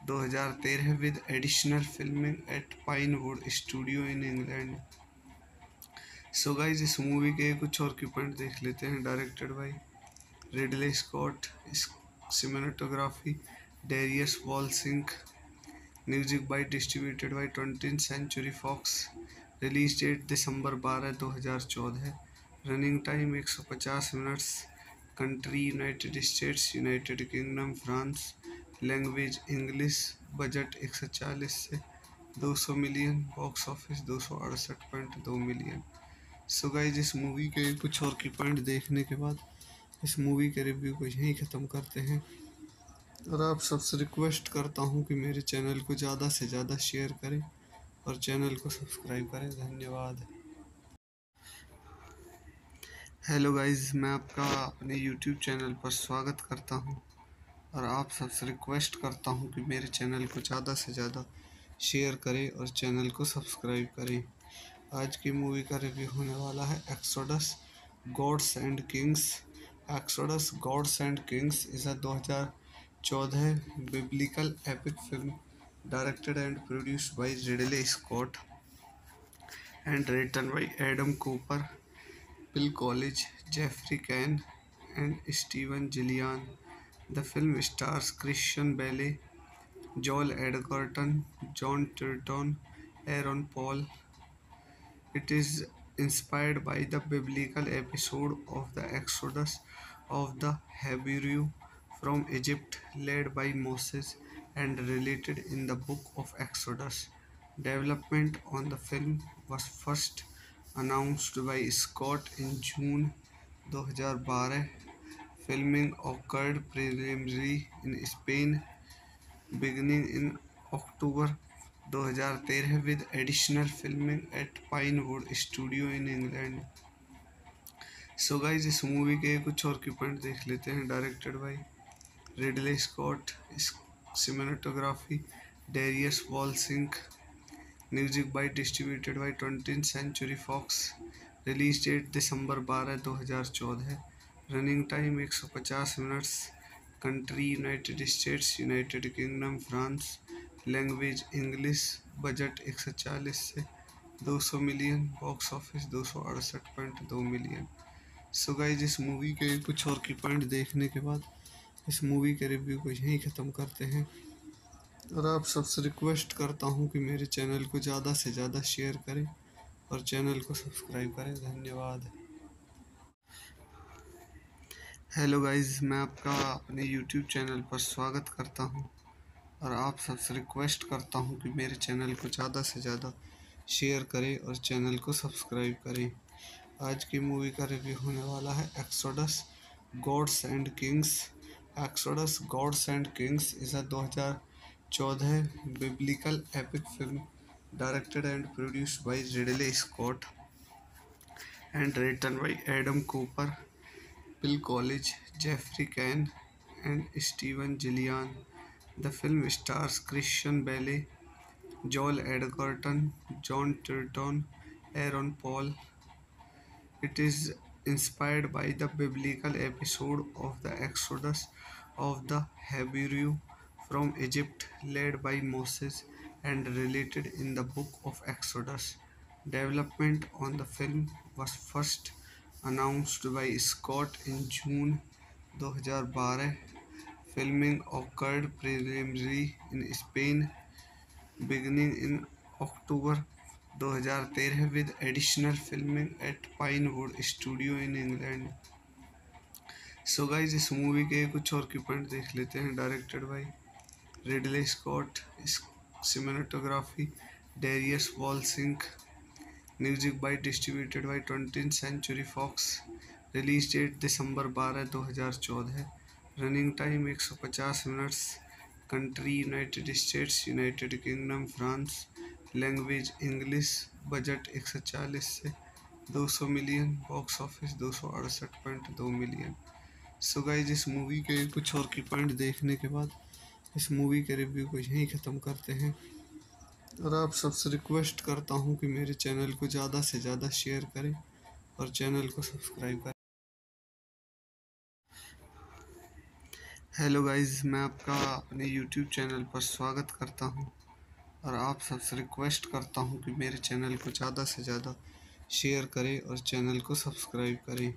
2013 with additional filming at Pinewood Studio in England. So guys इस मूवी के कुछ और की पॉइंट देख लेते हैं। Directed by Ridley Scott, cinematography Darius Wolski, music by distributed by 20th century Fox, release date December 12 2014, running time 150 minutes, country United States, United Kingdom, France, language English, budget 140 से 200 million, box office 268.2 million. So guys इस मूवी के कुछ और की पॉइंट देखने के बाद इस मूवी के रिव्यू को यहीं ख़त्म करते हैं और आप सबसे रिक्वेस्ट करता हूँ कि मेरे चैनल को ज़्यादा से ज़्यादा शेयर करें और चैनल को सब्सक्राइब करें। धन्यवाद। हेलो गाइस, मैं आपका अपने यूट्यूब चैनल पर स्वागत करता हूँ और आप सबसे रिक्वेस्ट करता हूँ कि मेरे चैनल को ज़्यादा से ज़्यादा शेयर करें और चैनल को सब्सक्राइब करें। आज की मूवी का रिव्यू होने वाला है Exodus Gods and Kings. Exodus Gods and Kings is a 2014 biblical epic film directed and produced by Ridley Scott and written by Adam Cooper, Bill College, Jeffrey Kahn, and Steven Gillian. The film stars Christian Bale, Joel Edgerton, John Turton, Aaron Paul. It is inspired by the biblical episode of the Exodus of the Hebrew from Egypt led by Moses and related in the book of Exodus. Development on the film was first announced by Scott in June 2012. Filming occurred preliminarily in Spain beginning in October 2013 with additional filming at Pinewood Studio in England. So guys इस मूवी के कुछ और की पॉइंट देख लेते हैं। Directed by Ridley Scott, cinematography Darius Wolski, music by distributed by 20th century Fox, release date December 12 2014, running time 150 minutes, country United States, United Kingdom, France, language English, budget 140 से 200 million, box office 268.2 million. So guys इस मूवी के कुछ और की पॉइंट देखने के बाद इस मूवी के रिव्यू को यहीं ख़त्म करते हैं और आप सबसे रिक्वेस्ट करता हूँ कि मेरे चैनल को ज़्यादा से ज़्यादा शेयर करें और चैनल को सब्सक्राइब करें। धन्यवाद। हेलो गाइस, मैं आपका अपने यूट्यूब चैनल पर स्वागत करता हूँ और आप सबसे रिक्वेस्ट करता हूँ कि मेरे चैनल को ज़्यादा से ज़्यादा शेयर करें और चैनल को सब्सक्राइब करें। आज की मूवी का रिव्यू होने वाला है Exodus Gods and Kings. Exodus Gods and Kings is a 2014 biblical epic film directed and produced by Ridley Scott and written by Adam Cooper, Bill College, Jeffrey Kahn, and Steven Gillian. The film stars Christian Bale, Joel Edgerton, John Turton, Aaron Paul. It is inspired by the biblical episode of the Exodus of the Hebrew from Egypt led by Moses and related in the book of Exodus. Development on the film was first announced by Scott in June 2012. Filming occurred preliminarily in Spain beginning in October 2013 with additional filming at Pinewood Studio in England. So guys इस मूवी के कुछ और की पॉइंट देख लेते हैं। Directed by Ridley Scott, cinematography Darius Wolski, music by distributed by 20th century Fox, release date December 12 2014, running time 150 minutes, country United States, United Kingdom, France, language English, budget 140 से 200 million, box office 268.2 million. So guys इस मूवी के कुछ और की पॉइंट देखने के बाद इस मूवी के रिव्यू को यहीं ख़त्म करते हैं और आप सबसे रिक्वेस्ट करता हूँ कि मेरे चैनल को ज़्यादा से ज़्यादा शेयर करें और चैनल को सब्सक्राइब करें। हेलो गाइस, मैं आपका अपने यूट्यूब चैनल पर स्वागत करता हूँ और आप सबसे रिक्वेस्ट करता हूँ कि मेरे चैनल को ज़्यादा से ज़्यादा शेयर करें और चैनल को सब्सक्राइब करें।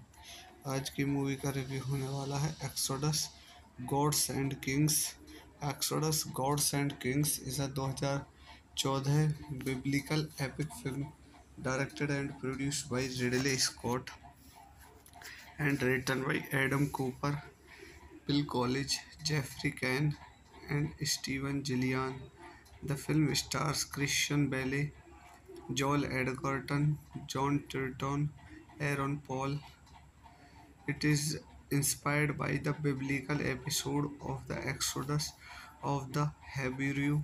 आज की मूवी का रिव्यू होने वाला है Exodus Gods and Kings. Exodus Gods and Kings is a 2014 biblical epic film directed and produced by Ridley Scott and written by Adam Cooper, Bill College, Jeffrey Cohen, and Steven Gillian. The film stars Christian Bale, Joel Edgerton, John Turturro, Aaron Paul. It is inspired by the biblical episode of the Exodus of the Hebrew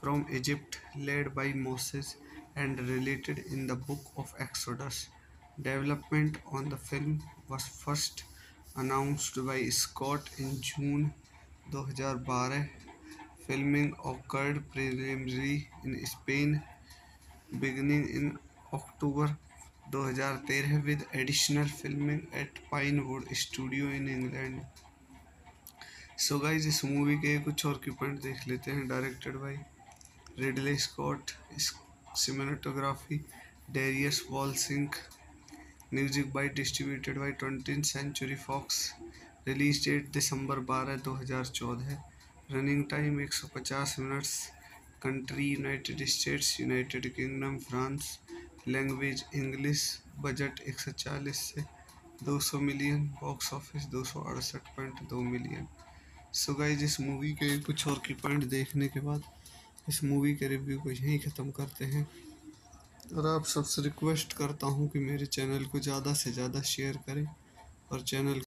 from Egypt led by Moses and related in the book of Exodus. Development on the film was first announced by Scott in June 2012. Filming occurred preliminarily in Spain beginning in October 2013 with additional filming at Pinewood Studio in England. So guys इस मूवी के कुछ और की पॉइंट देख लेते हैं। Directed by Ridley Scott, cinematography Darius Wolski, music by distributed by 20th century Fox, release date December 12 2014, running time 150 minutes, country United States, United Kingdom, France, language English, budget 140 से 200 million, box office 268.2 million. So guys इस मूवी के कुछ और की पॉइंट देखने के बाद इस मूवी के रिव्यू को यहीं ख़त्म करते हैं और आप सबसे रिक्वेस्ट करता हूँ कि मेरे चैनल को ज़्यादा से ज़्यादा शेयर करें और चैनल।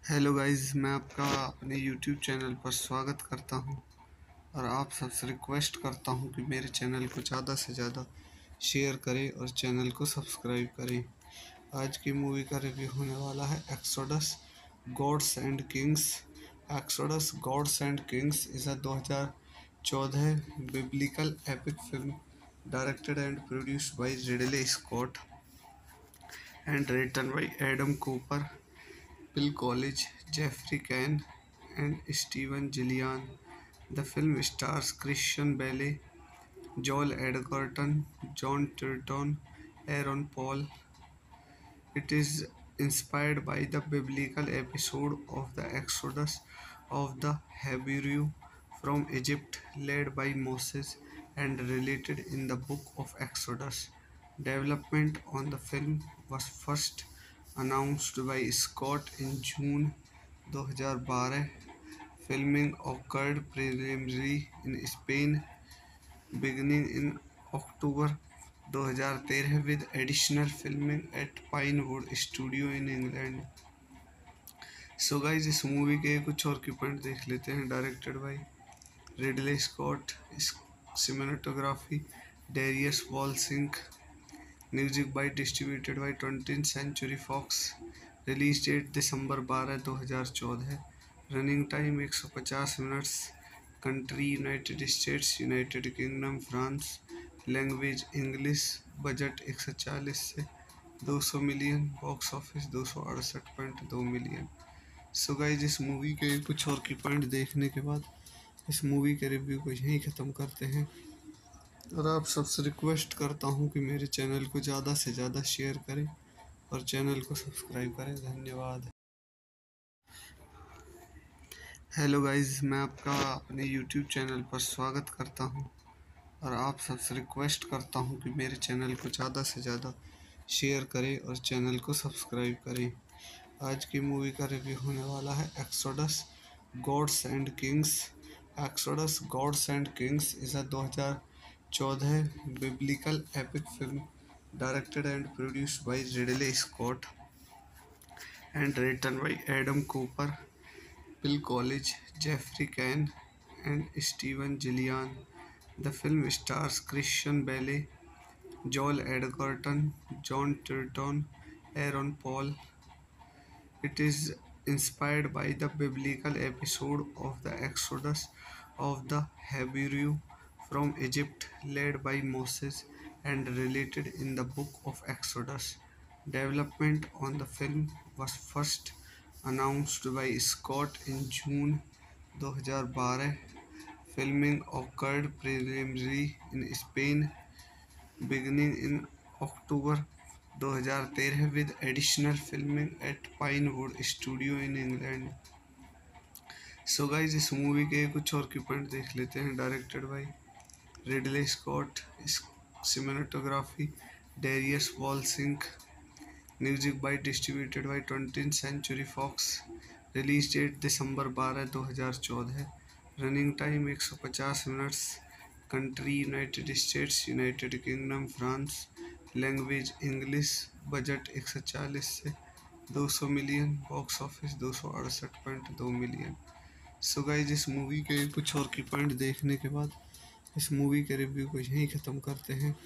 हेलो गाइस, मैं आपका अपने यूट्यूब चैनल पर स्वागत करता हूँ और आप सबसे रिक्वेस्ट करता हूँ कि मेरे चैनल को ज़्यादा से ज़्यादा शेयर करें और चैनल को सब्सक्राइब करें। आज की मूवी का रिव्यू होने वाला है Exodus Gods and Kings. Exodus Gods and Kings is a 2014 biblical epic film directed and produced by Ridley Scott and written by Adam Cooper, Bill College, Jeffrey Cohen, and Steven Gillian. The film stars Christian Bale, Joel Edgerton, John Turturro, Aaron Paul. It is inspired by the biblical episode of the Exodus of the Hebrew from Egypt led by Moses and related in the book of Exodus. Development on the film was first announced by Scott in June 2012. Filming occurred preliminarily in Spain beginning in October 2013 with additional filming at Pinewood Studio in England. So guys इस मूवी के कुछ और की पॉइंट देख लेते हैं। Directed by Ridley Scott, cinematography Darius Wolski, music by distributed by 20th century Fox, release date December 12 2014, running time 150 minutes, country United States, United Kingdom, France, language English, budget 140 से 200 million, box office 268.2 million. So guys इस मूवी के कुछ और की पॉइंट देखने के बाद इस मूवी के रिव्यू को यहीं ख़त्म करते हैं और आप सबसे रिक्वेस्ट करता हूँ कि मेरे चैनल को ज़्यादा से ज़्यादा शेयर करें और चैनल को सब्सक्राइब करें। धन्यवाद। हेलो गाइस, मैं आपका अपने यूट्यूब चैनल पर स्वागत करता हूं और आप सबसे रिक्वेस्ट करता हूं कि मेरे चैनल को ज़्यादा से ज़्यादा शेयर करें और चैनल को सब्सक्राइब करें। आज की मूवी का रिव्यू होने वाला है Exodus Gods and Kings. Exodus Gods and Kings is a 2014 biblical epic film directed and produced by Ridley Scott and written by Adam Cooper, Bill College, Jeffrey Kahn, and Steven Gillian. The film stars Christian Bale, Joel Edgerton, John Turton, Aaron Paul. It is inspired by the biblical episode of the Exodus of the Hebrew from Egypt led by Moses and related in the book of Exodus. Development on the film was first announced by Scott in June 2012. Filming occurred preliminary in Spain beginning in October 2013 with additional filming at Pinewood Studio in England. So guys, इस मूवी के कुछ और की पॉइंट देख लेते हैं। Directed by Ridley Scott, cinematography Darius Wolski, music by distributed by 20th century Fox, release date December 12 2014, running time 150 minutes, country United States, United Kingdom, France, language English, budget 140 से 200 million, box office 268.2 million. So guys, इस मूवी के कुछ और की पॉइंट देखने के बाद इस मूवी के रिव्यू को यहीं ख़त्म करते हैं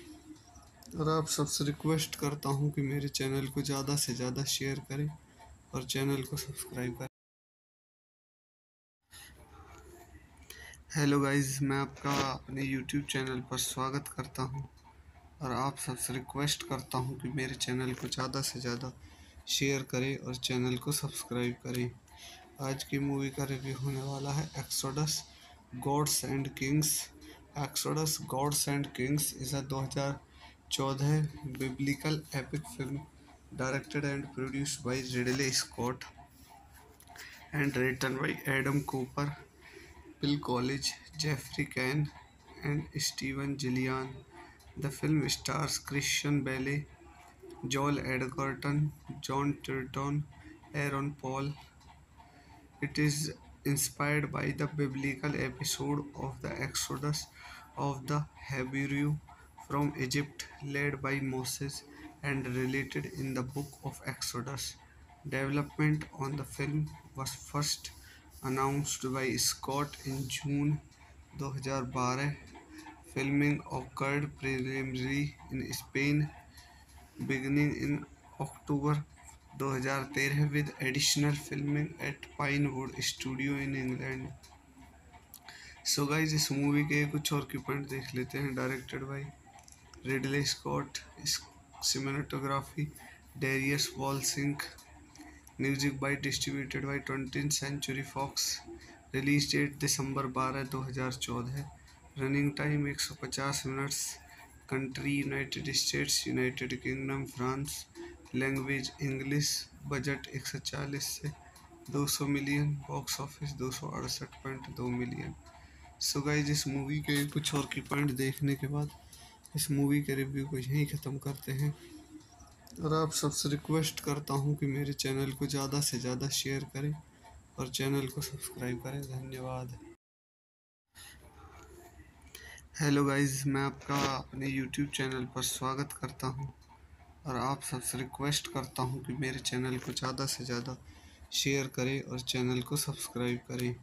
और आप सबसे रिक्वेस्ट करता हूँ कि मेरे चैनल को ज़्यादा से ज़्यादा शेयर करें और चैनल को सब्सक्राइब करें। हेलो गाइस, मैं आपका अपने यूट्यूब चैनल पर स्वागत करता हूं और आप सबसे रिक्वेस्ट करता हूं कि मेरे चैनल को ज़्यादा से ज़्यादा शेयर करें और चैनल को सब्सक्राइब करें। आज की मूवी का रिव्यू होने वाला है Exodus Gods and Kings. Exodus Gods and Kings is a 2014 biblical epic film directed and produced by Ridley Scott and written by Adam Cooper, Bill College, Jeffrey Kahn, and Steven Gillian. The film stars Christian Bale, Joel Edgerton, John Turton, Aaron Paul. It is inspired by the biblical episode of the Exodus of the Hebrew from Egypt led by Moses and related in the book of Exodus. Development on the film was first announced by Scott in June 2012. Filming occurred preliminary in Spain beginning in October 2013 with additional filming at Pinewood Studio in England. So guys, इस मूवी के कुछ और की पॉइंट देख लेते हैं। Directed by Ridley Scott, cinematography Darius Wolski, music by distributed by 20th century Fox, release date December 12 2014, running time 150 minutes, country United States, United Kingdom, France, language English, budget 140 से 200 million, box office 268.2 million. So guys, इस मूवी के कुछ और की पॉइंट देखने के बाद इस मूवी के रिव्यू को यहीं ख़त्म करते हैं और आप सबसे रिक्वेस्ट करता हूँ कि मेरे चैनल को ज़्यादा से ज़्यादा शेयर करें और चैनल को सब्सक्राइब करें। धन्यवाद। हेलो गाइस, मैं आपका अपने यूट्यूब चैनल पर स्वागत करता हूं और आप सबसे रिक्वेस्ट करता हूं कि मेरे चैनल को ज़्यादा से ज़्यादा शेयर करें और चैनल को सब्सक्राइब करें।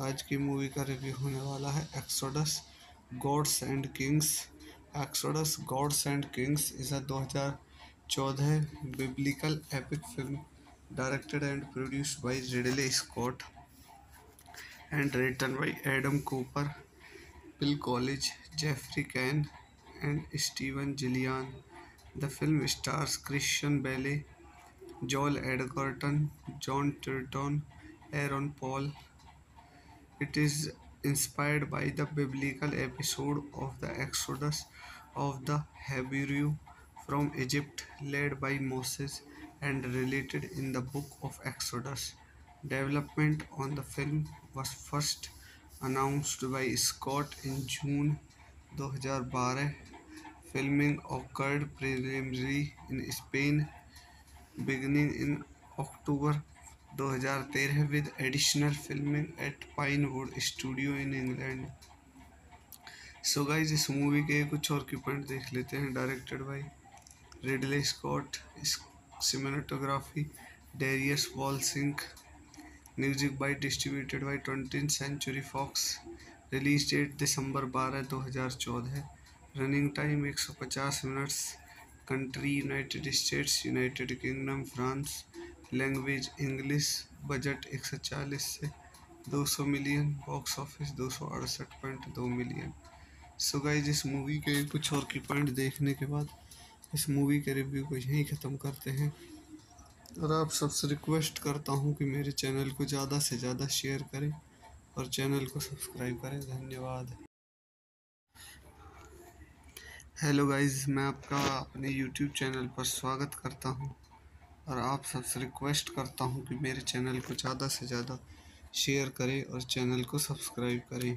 आज की मूवी का रिव्यू होने वाला है Exodus Gods and Kings. Exodus Gods and Kings is a 2014 biblical epic film directed and produced by Ridley Scott and written by Adam Cooper, Bill College, Jeffrey Kahn, and Steven Gillian. The film stars Christian Bale, Joel Edgerton, John Turton, Aaron Paul. It is inspired by the biblical episode of the Exodus of the Hebrew from Egypt led by Moses and related in the book of Exodus. Development on the film was first announced by Scott in June 2012. Filming occurred preliminary in Spain beginning in October 2013 with additional filming at Pinewood Studio in England. So guys इस मूवी के कुछ और की पॉइंट देख लेते हैं। Directed by Ridley Scott, cinematography Darius Wolski, music by distributed by 20th century Fox, release date December 12 2014, running time 150 minutes, country United States, United Kingdom, France, language English, budget 140 से 200 million, box office 268.2 million. So guys इस मूवी के कुछ और की पॉइंट देखने के बाद इस मूवी के रिव्यू को यहीं ख़त्म करते हैं और आप सबसे रिक्वेस्ट करता हूँ कि मेरे चैनल को ज़्यादा से ज़्यादा शेयर करें और चैनल को सब्सक्राइब करें। धन्यवाद। हेलो गाइस, मैं आपका अपने यूट्यूब चैनल पर स्वागत करता हूँ और आप सबसे रिक्वेस्ट करता हूँ कि मेरे चैनल को ज़्यादा से ज़्यादा शेयर करें और चैनल को सब्सक्राइब करें।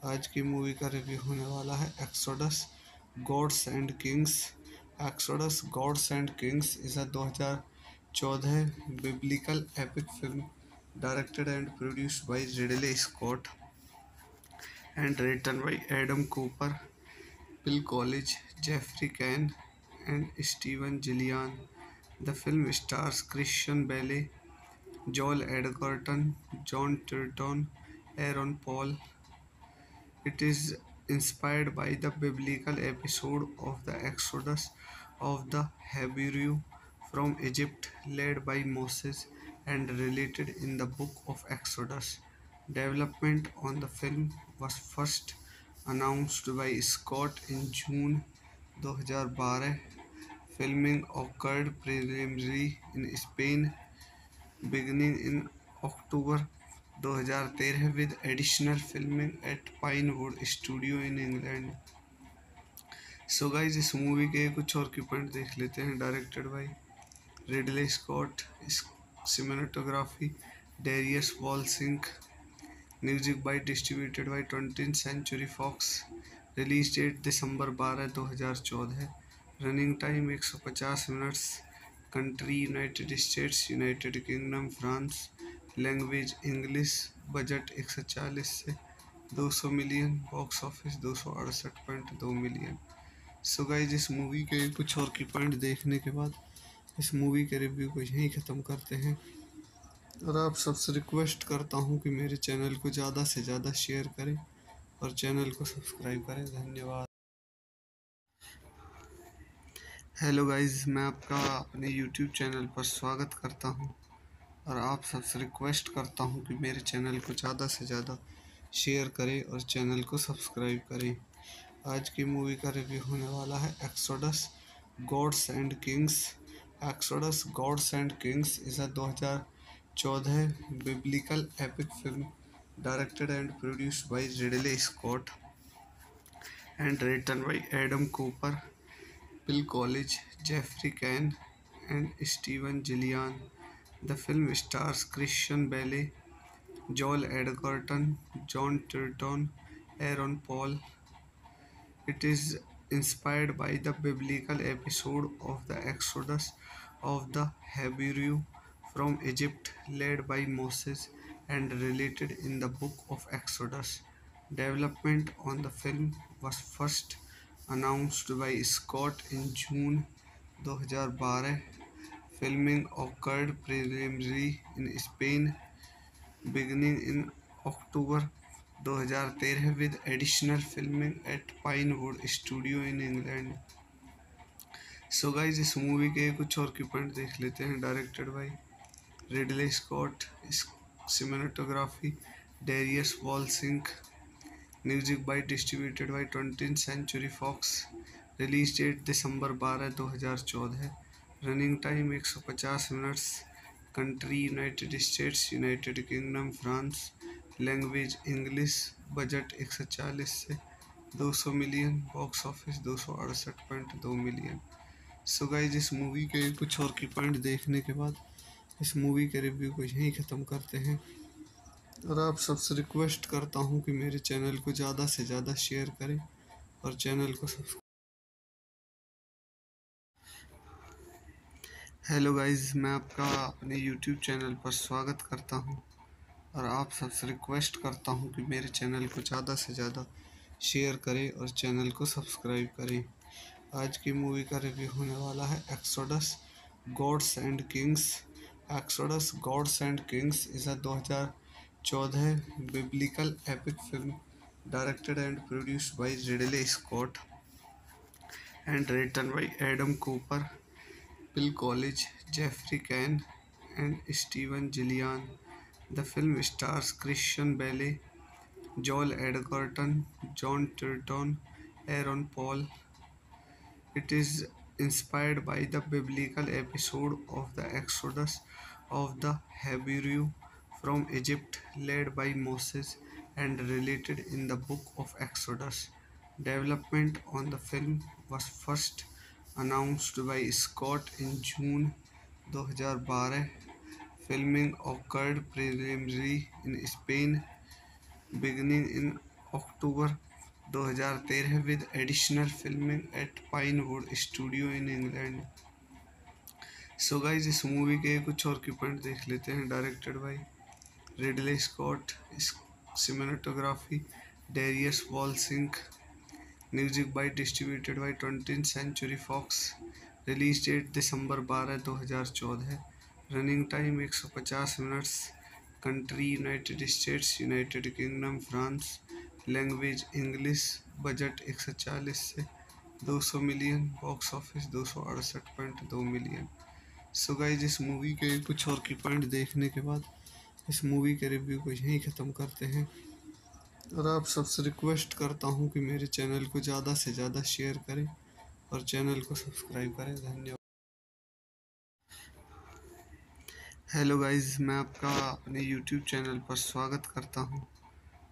आज की मूवी का रिव्यू होने वाला है Exodus Gods and Kings. Exodus Gods and Kings is 2014 biblical epic film directed and produced by Ridley Scott and written by Adam Cooper, Bill College, Jeffrey Cohn, and Steven Gillian. The film stars Christian Bale, Joel Edgerton, John Turturro, Aaron Paul. It is inspired by the biblical episode of the Exodus of the Hebrew from Egypt led by Moses and related in the book of Exodus. Development on the film was first announced by Scott in June 2012. Filming occurred preliminary in Spain beginning in October 2013 with additional filming at Pinewood Studio in England. So guys इस मूवी के कुछ और की पॉइंट देख लेते हैं। Directed by Ridley Scott, cinematography Darius Wolski, music by distributed by 20th century Fox, release date December 12 2014, running time 150 minutes, country United States, United Kingdom, France, language English, budget 140 से 200 million, box office 268.2 million. So guys इस मूवी के कुछ और की पॉइंट देखने के बाद इस मूवी के रिव्यू को यहीं ख़त्म करते हैं और आप सबसे रिक्वेस्ट करता हूँ कि मेरे चैनल को ज़्यादा से ज़्यादा शेयर करें और चैनल को सब्सक्राइब करें। धन्यवाद। हेलो गाइस, मैं आपका अपने यूट्यूब चैनल पर स्वागत करता हूँ और आप सबसे रिक्वेस्ट करता हूँ कि मेरे चैनल को ज़्यादा से ज़्यादा शेयर करें और चैनल को सब्सक्राइब करें। आज की मूवी का रिव्यू होने वाला है Exodus Gods and Kings. Exodus Gods and Kings is 2014 biblical epic film directed and produced by Ridley Scott and written by Adam Cooper, Bill College, Jeffrey Cohn, and Steven Gillian. The film stars Christian Bale, Joel Edgerton, John Turturro, Aaron Paul. It is inspired by the biblical episode of the Exodus of the Hebrew from Egypt led by Moses and related in the book of Exodus. Development on the film was first announced by Scott in June 2012. Filming occurred preliminary in Spain beginning in October 2013 with additional filming at Pinewood Studio in England. So guys इस मूवी के कुछ और की पॉइंट देख लेते हैं। Directed by Ridley Scott, cinematography Darius Wolski, music by distributed by 20th century Fox, release date December 12 2014, running time 150 minutes, country United States, United Kingdom, France, language English, budget 140 से 200 million, box office 268.2 million. So guys इस मूवी के कुछ और की पॉइंट देखने के बाद इस मूवी के रिव्यू को यहीं ख़त्म करते हैं और आप सबसे रिक्वेस्ट करता हूँ कि मेरे चैनल को ज़्यादा से ज़्यादा शेयर करें और चैनल को सब्सक्राइब। हेलो गाइस, मैं आपका अपने यूट्यूब चैनल पर स्वागत करता हूं और आप सबसे रिक्वेस्ट करता हूं कि मेरे चैनल को ज़्यादा से ज़्यादा शेयर करें और चैनल को सब्सक्राइब करें। आज की मूवी का रिव्यू होने वाला है Exodus Gods and Kings. Exodus Gods and Kings is a 2014 biblical epic film directed and produced by Ridley Scott and written by Adam Cooper, Bill College, Jeffrey Cohn, and Steven Gillian. The film stars Christian Bale, Joel Edgerton, John Turturro, Aaron Paul. It is inspired by the biblical episode of the Exodus of the Hebrew from Egypt led by Moses and related in the book of Exodus. Development on the film was first announced by Scott in June 2012. Filming occurred preliminarily in Spain beginning in October 2013 with additional filming at Pinewood Studio in England. So guys, इस मूवी के कुछ और की पॉइंट देख लेते हैं। Directed by Ridley Scott, cinematography Darius Wolski, music by distributed by 20th Century Fox, release date December 12 2014, running time 150 minutes, country United States, United Kingdom, France, language English, budget 140 से 200 million, box office 268.2 million. So guys, इस मूवी के कुछ और की पॉइंट देखने के बाद इस मूवी के रिव्यू को यहीं ख़त्म करते हैं और आप सबसे रिक्वेस्ट करता हूँ कि मेरे चैनल को ज़्यादा से ज़्यादा शेयर करें और चैनल को सब्सक्राइब करें। धन्यवाद। हेलो गाइस, मैं आपका अपने यूट्यूब चैनल पर स्वागत करता हूं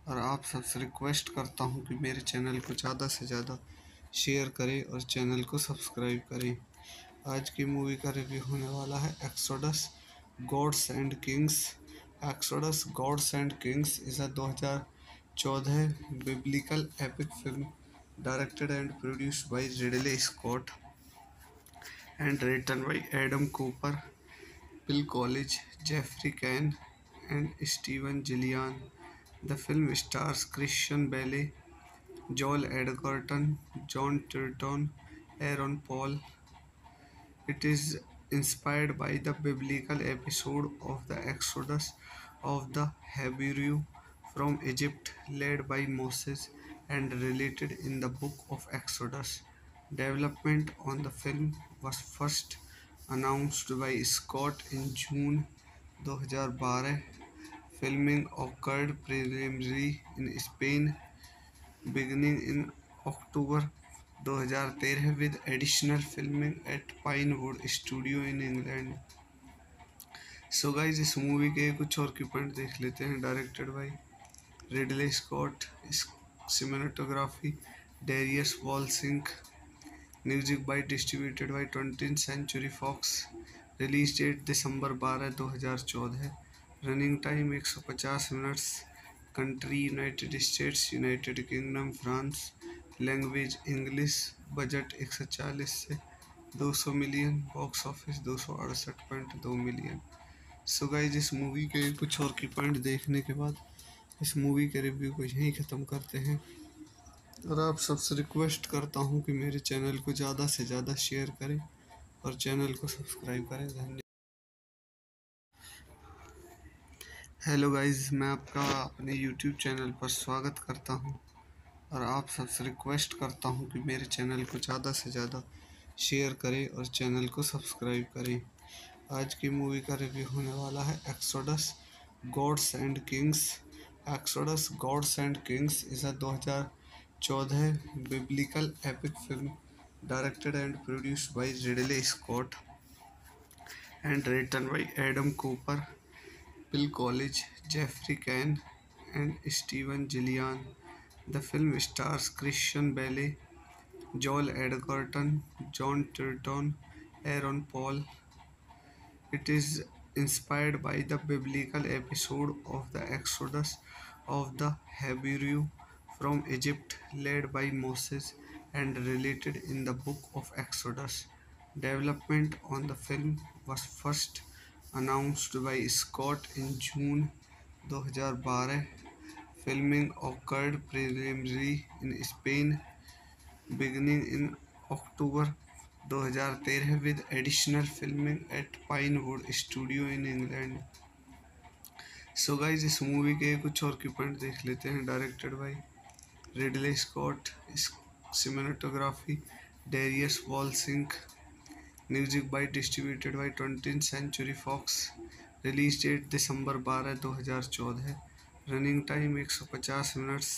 और आप सबसे रिक्वेस्ट करता हूं कि मेरे चैनल को ज़्यादा से ज़्यादा शेयर करें और चैनल को सब्सक्राइब करें। आज की मूवी का रिव्यू होने वाला है Exodus Gods and Kings. Exodus Gods and Kings is a 2014 biblical epic film directed and produced by Ridley Scott and written by Adam Cooper, Bill College, Jeffrey Cohn, and Steven Gillian. The film stars Christian Bale, Joel Edgerton, John Turturro, Aaron Paul. It is inspired by the biblical episode of the Exodus of the Hebrew from Egypt led by Moses and related in the book of Exodus. Development on the film was first announced by Scott in June 2012. Filming occurred preliminarily in Spain beginning in October 2013 with additional filming at Pinewood Studio in England. So guys, इस मूवी के कुछ और की पॉइंट देख लेते हैं। Directed by Ridley Scott, cinematography Darius Wolski, music by distributed by 20th Century Fox, release date December 12 2014, running time 150 minutes, country United States, United Kingdom, France, language English, budget 140 से 200 million, box office 268.2 million. So guys, इस मूवी के कुछ और की पॉइंट देखने के बाद इस मूवी के रिव्यू को यहीं ख़त्म करते हैं और आप सबसे रिक्वेस्ट करता हूँ कि मेरे चैनल को ज़्यादा से ज़्यादा शेयर करें और चैनल को सब्सक्राइब करें। धन्यवाद। हेलो गाइस, मैं आपका अपने यूट्यूब चैनल पर स्वागत करता हूं और आप सबसे रिक्वेस्ट करता हूं कि मेरे चैनल को ज़्यादा से ज़्यादा शेयर करें और चैनल को सब्सक्राइब करें। आज की मूवी का रिव्यू होने वाला है Exodus Gods and Kings. Exodus Gods and Kings is a 2014 biblical epic film directed and produced by Ridley Scott and written by Adam Cooper, Bill College, Jeffrey Cohn, and Steven Gillian. The film stars Christian Bale, Joel Edgerton, John Turturro, Aaron Paul. It is inspired by the biblical episode of the Exodus of the Hebrew from Egypt led by Moses and related in the book of Exodus. Development on the film was first announced by Scott in June 2012. Filming occurred preliminarily in Spain beginning in October 2013 with additional filming at Pinewood Studio in England. So guys इस मूवी के कुछ और की पॉइंट देख लेते हैं। Directed by Ridley Scott, cinematography Darius Wolski, music by distributed by 20th century Fox, release date December 12 2014, running time 150 minutes,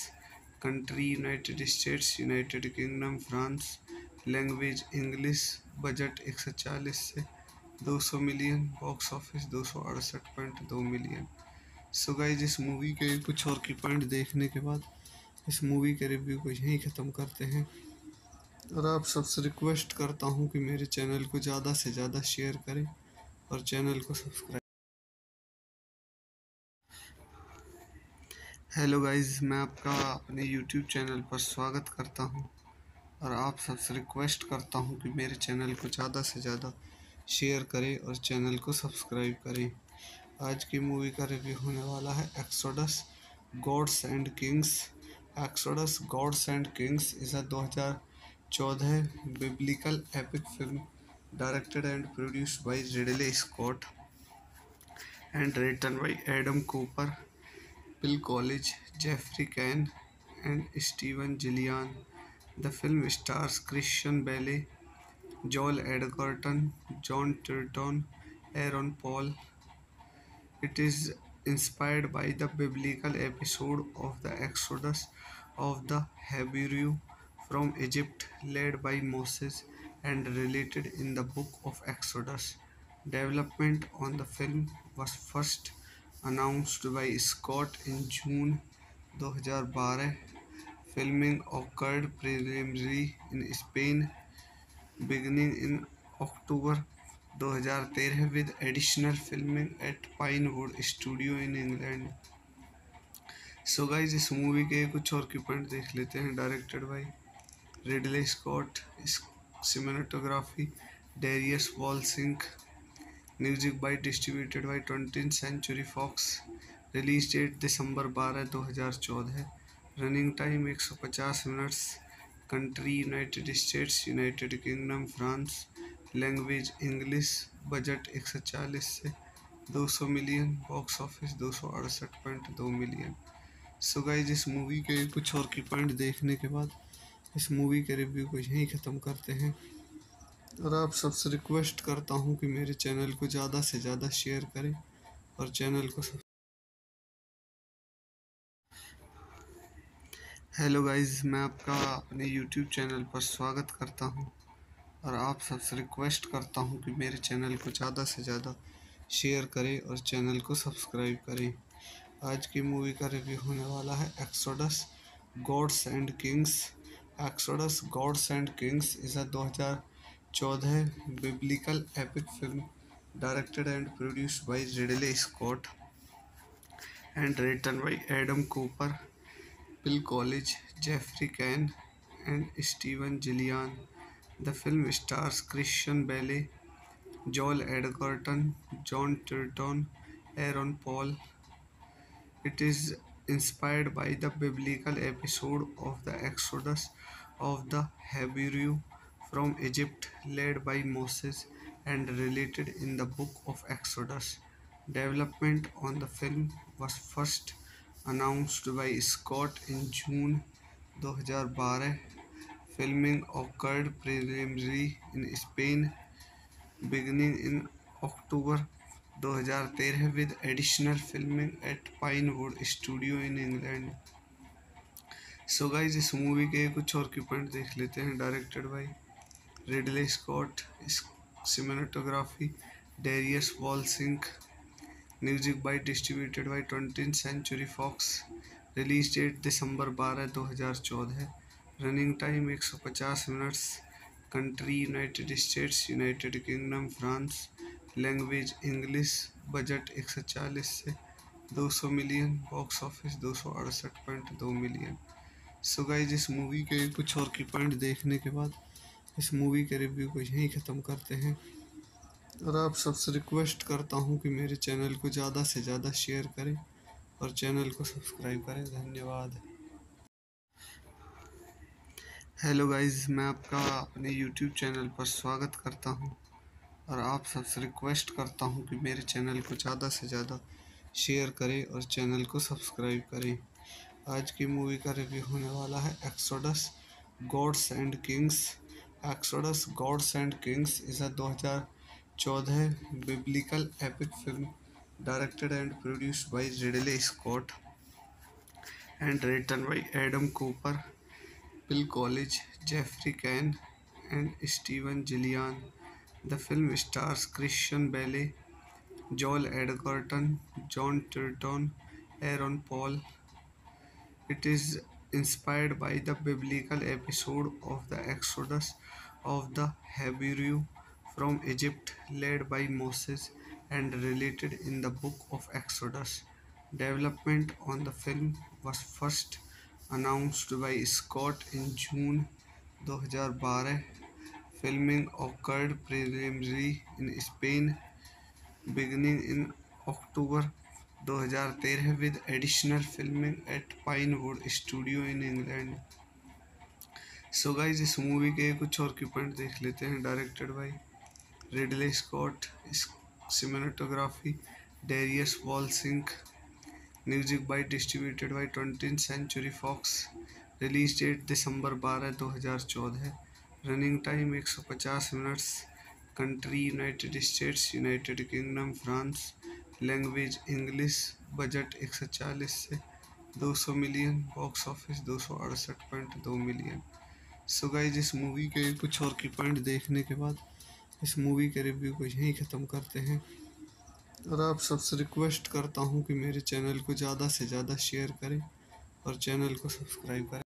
country United States, United Kingdom, France, language English, budget 140 से 200 million, box office 268.2 million. So guys इस मूवी के कुछ और की पॉइंट देखने के बाद इस मूवी के रिव्यू को यहीं ख़त्म करते हैं और आप सबसे रिक्वेस्ट करता हूं कि मेरे चैनल को ज़्यादा से ज़्यादा शेयर करें और चैनल को सब्सक्राइब। हेलो गाइस, मैं आपका अपने यूट्यूब चैनल पर स्वागत करता हूं और आप सबसे रिक्वेस्ट करता हूं कि मेरे चैनल को ज़्यादा से ज़्यादा शेयर करें और चैनल को सब्सक्राइब करें। आज की मूवी का रिव्यू होने वाला है Exodus Gods and Kings. Exodus Gods and Kings is a 2014 biblical epic film directed and produced by Ridley Scott and written by Adam Cooper, Bill College, Jeffrey Cohn, and Steven Gillian. The film stars Christian Bale, Joel Edgerton, John Turturro, Aaron Paul. It is inspired by the biblical episode of the Exodus of the Hebrew from Egypt led by Moses and related in the book of Exodus. Development on the film was first announced by Scott in June 2012. Filming occurred preliminarily in Spain beginning in October 2013 with additional filming at Pinewood Studio in England. So guys इस मूवी के कुछ और की पॉइंट देख लेते हैं। Directed by Ridley Scott, cinematography Darius Wolski, music by distributed by 20th century Fox, release date December 12 2014, running time 150 minutes, country United States, United Kingdom, France, language English, budget 140 से 200 million, box office 268.2 million. So guys इस मूवी के कुछ और की पॉइंट देखने के बाद इस मूवी के रिव्यू को यहीं ख़त्म करते हैं और आप सबसे रिक्वेस्ट करता हूं कि मेरे चैनल को ज़्यादा से ज़्यादा शेयर करें और चैनल को हेलो गाइस, मैं आपका अपने यूट्यूब चैनल पर स्वागत करता हूं और आप सबसे रिक्वेस्ट करता हूं कि मेरे चैनल को ज़्यादा से ज़्यादा शेयर करें और चैनल को सब्सक्राइब करें। आज की मूवी का रिव्यू होने वाला है Exodus Gods and Kings. Exodus Gods and Kings is a 2014 biblical epic film directed and produced by Ridley Scott and written by Adam Cooper, Bill College, Jeffrey Cohn, and Steven Gillian. The film stars Christian Bale, Joel Edgerton, John Turturro, Aaron Paul. It is inspired by the biblical episode of the Exodus of the Hebrew from Egypt led by Moses and related in the book of Exodus. Development on the film was first announced by Scott in June 2012. Filming occurred preliminarily in Spain beginning in October 2013 with additional filming at Pinewood Studio in England. So guys इस मूवी के कुछ और की पॉइंट देख लेते हैं। Directed by Ridley Scott, cinematography Darius Wolski, music by distributed by 20th century Fox, release date December 12 2014, running time 150 minutes, country United States, United Kingdom, France, language English, budget 140 से 200 million, box office 268.2 million. So guys, इस मूवी के कुछ और की पॉइंट देखने के बाद इस मूवी के रिव्यू को यहीं ख़त्म करते हैं और आप सबसे रिक्वेस्ट करता हूँ कि मेरे चैनल को ज़्यादा से ज़्यादा शेयर करें और चैनल को सब्सक्राइब करें। धन्यवाद। हेलो गाइस, मैं आपका अपने यूट्यूब चैनल पर स्वागत करता हूं और आप सबसे रिक्वेस्ट करता हूं कि मेरे चैनल को ज़्यादा से ज़्यादा शेयर करें और चैनल को सब्सक्राइब करें। आज की मूवी का रिव्यू होने वाला है Exodus Gods and Kings. Exodus Gods and Kings is a 2014 biblical epic film directed and produced by Ridley Scott and written by Adam Cooper, Bill College, Jeffrey Cohn, and Steven Gillian. The film stars Christian Bale, Joel Edgerton, John Turturro, Aaron Paul. It is inspired by the biblical episode of the Exodus of the Hebrew from Egypt led by Moses and related in the book of Exodus. Development on the film was first announced by Scott in June 2012. Filming occurred preliminarily in Spain beginning in October 2013 with additional filming at Pinewood Studio in England. So guys, इस मूवी के कुछ और की पॉइंट देख लेते हैं। Directed by Ridley Scott, cinematography Darius Wolski, music by distributed by 20th century Fox, release date December 12 2014, running time 150 minutes, country United States, United Kingdom, France, language English, budget 140 से 200 million, box office 268.2 million. So guys, इस मूवी के कुछ और की पॉइंट देखने के बाद इस मूवी के रिव्यू को यहीं ख़त्म करते हैं और आप सबसे रिक्वेस्ट करता हूँ कि मेरे चैनल को ज़्यादा से ज़्यादा शेयर करें और चैनल को सब्सक्राइब करें।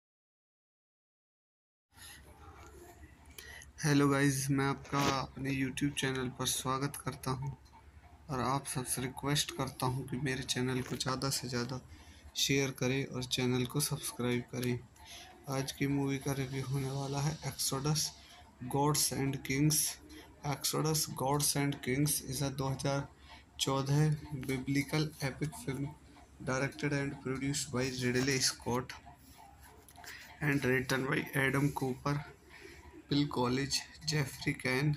हेलो गाइस, मैं आपका अपने यूट्यूब चैनल पर स्वागत करता हूँ और आप सबसे रिक्वेस्ट करता हूँ कि मेरे चैनल को ज़्यादा से ज़्यादा शेयर करें और चैनल को सब्सक्राइब करें। आज की मूवी का रिव्यू होने वाला है Exodus Gods and Kings. Exodus Gods and Kings is a 2014 biblical epic film directed and produced by Ridley Scott and written by Adam Cooper, Bill College, Jeffrey Cohn,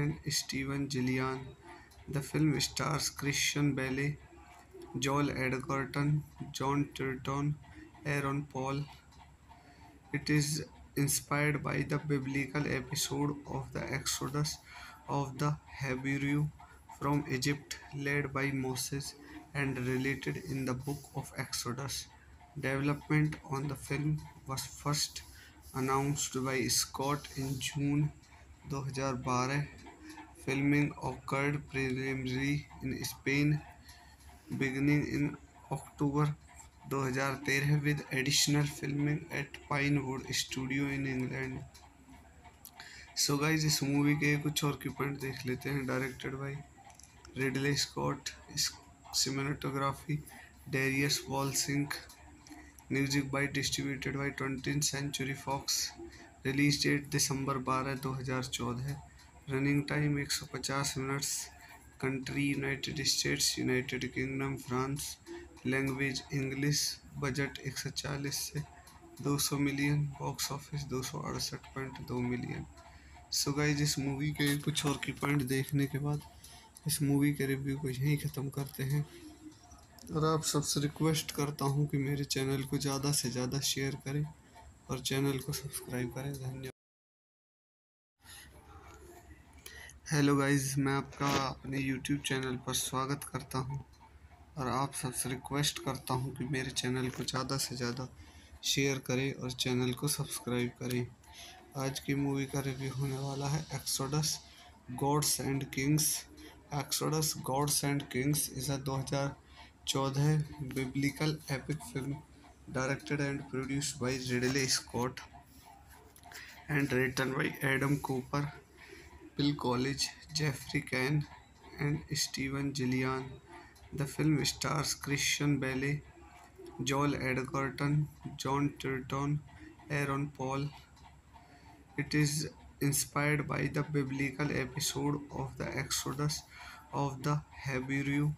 and Steven Gillian. The film stars Christian Bale, Joel Edgerton, John Turturro, Aaron Paul. It is inspired by the biblical episode of the Exodus of the Hebrew from Egypt led by Moses and related in the book of Exodus. Development on the film was first announced by Scott in June 2012. Filming occurred preliminarily in Spain beginning in October 2013 with additional filming at Pinewood Studio in England. So guys, इस मूवी के कुछ और की पॉइंट देख लेते हैं। Directed by Ridley Scott, cinematography Darius Wolski, music by distributed by 20th century Fox, release date December 12 2014, running time 150 minutes, country United States, United Kingdom, France, language English, budget 140 से 200 million, box office 268.2 million. So guys, इस मूवी के कुछ और की पॉइंट देखने के बाद इस मूवी के रिव्यू को यहीं ख़त्म करते हैं और आप सबसे रिक्वेस्ट करता हूँ कि मेरे चैनल को ज़्यादा से ज़्यादा शेयर करें और चैनल को सब्सक्राइब करें। धन्यवाद। हेलो गाइस, मैं आपका अपने यूट्यूब चैनल पर स्वागत करता हूँ और आप सबसे रिक्वेस्ट करता हूँ कि मेरे चैनल को ज़्यादा से ज़्यादा शेयर करें और चैनल को सब्सक्राइब करें। आज की मूवी का रिव्यू होने वाला है Exodus Gods and Kings. Exodus Gods and Kings is a 2014 biblical epic film directed and produced by Ridley Scott and written by Adam Cooper, Bill College, Jeffrey Cohn, and Steven Gillian. The film stars Christian Bale, Joel Edgerton, John Turton, Aaron Paul. It is inspired by the biblical episode of the Exodus of the Hebrew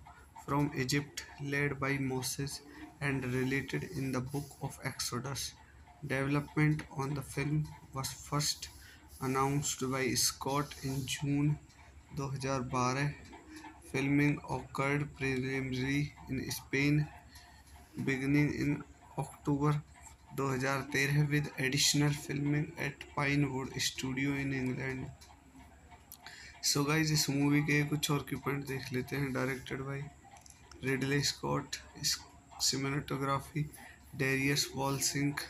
from Egypt led by Moses and related in the book of Exodus. Development on the film was first announced by Scott in June 2012. Filming occurred preliminarily in Spain beginning in October 2013 with additional filming at Pinewood Studio in England. So guys इस मूवी के कुछ और की पॉइंट देख लेते हैं। Directed by Ridley Scott, cinematography Darius Wolski,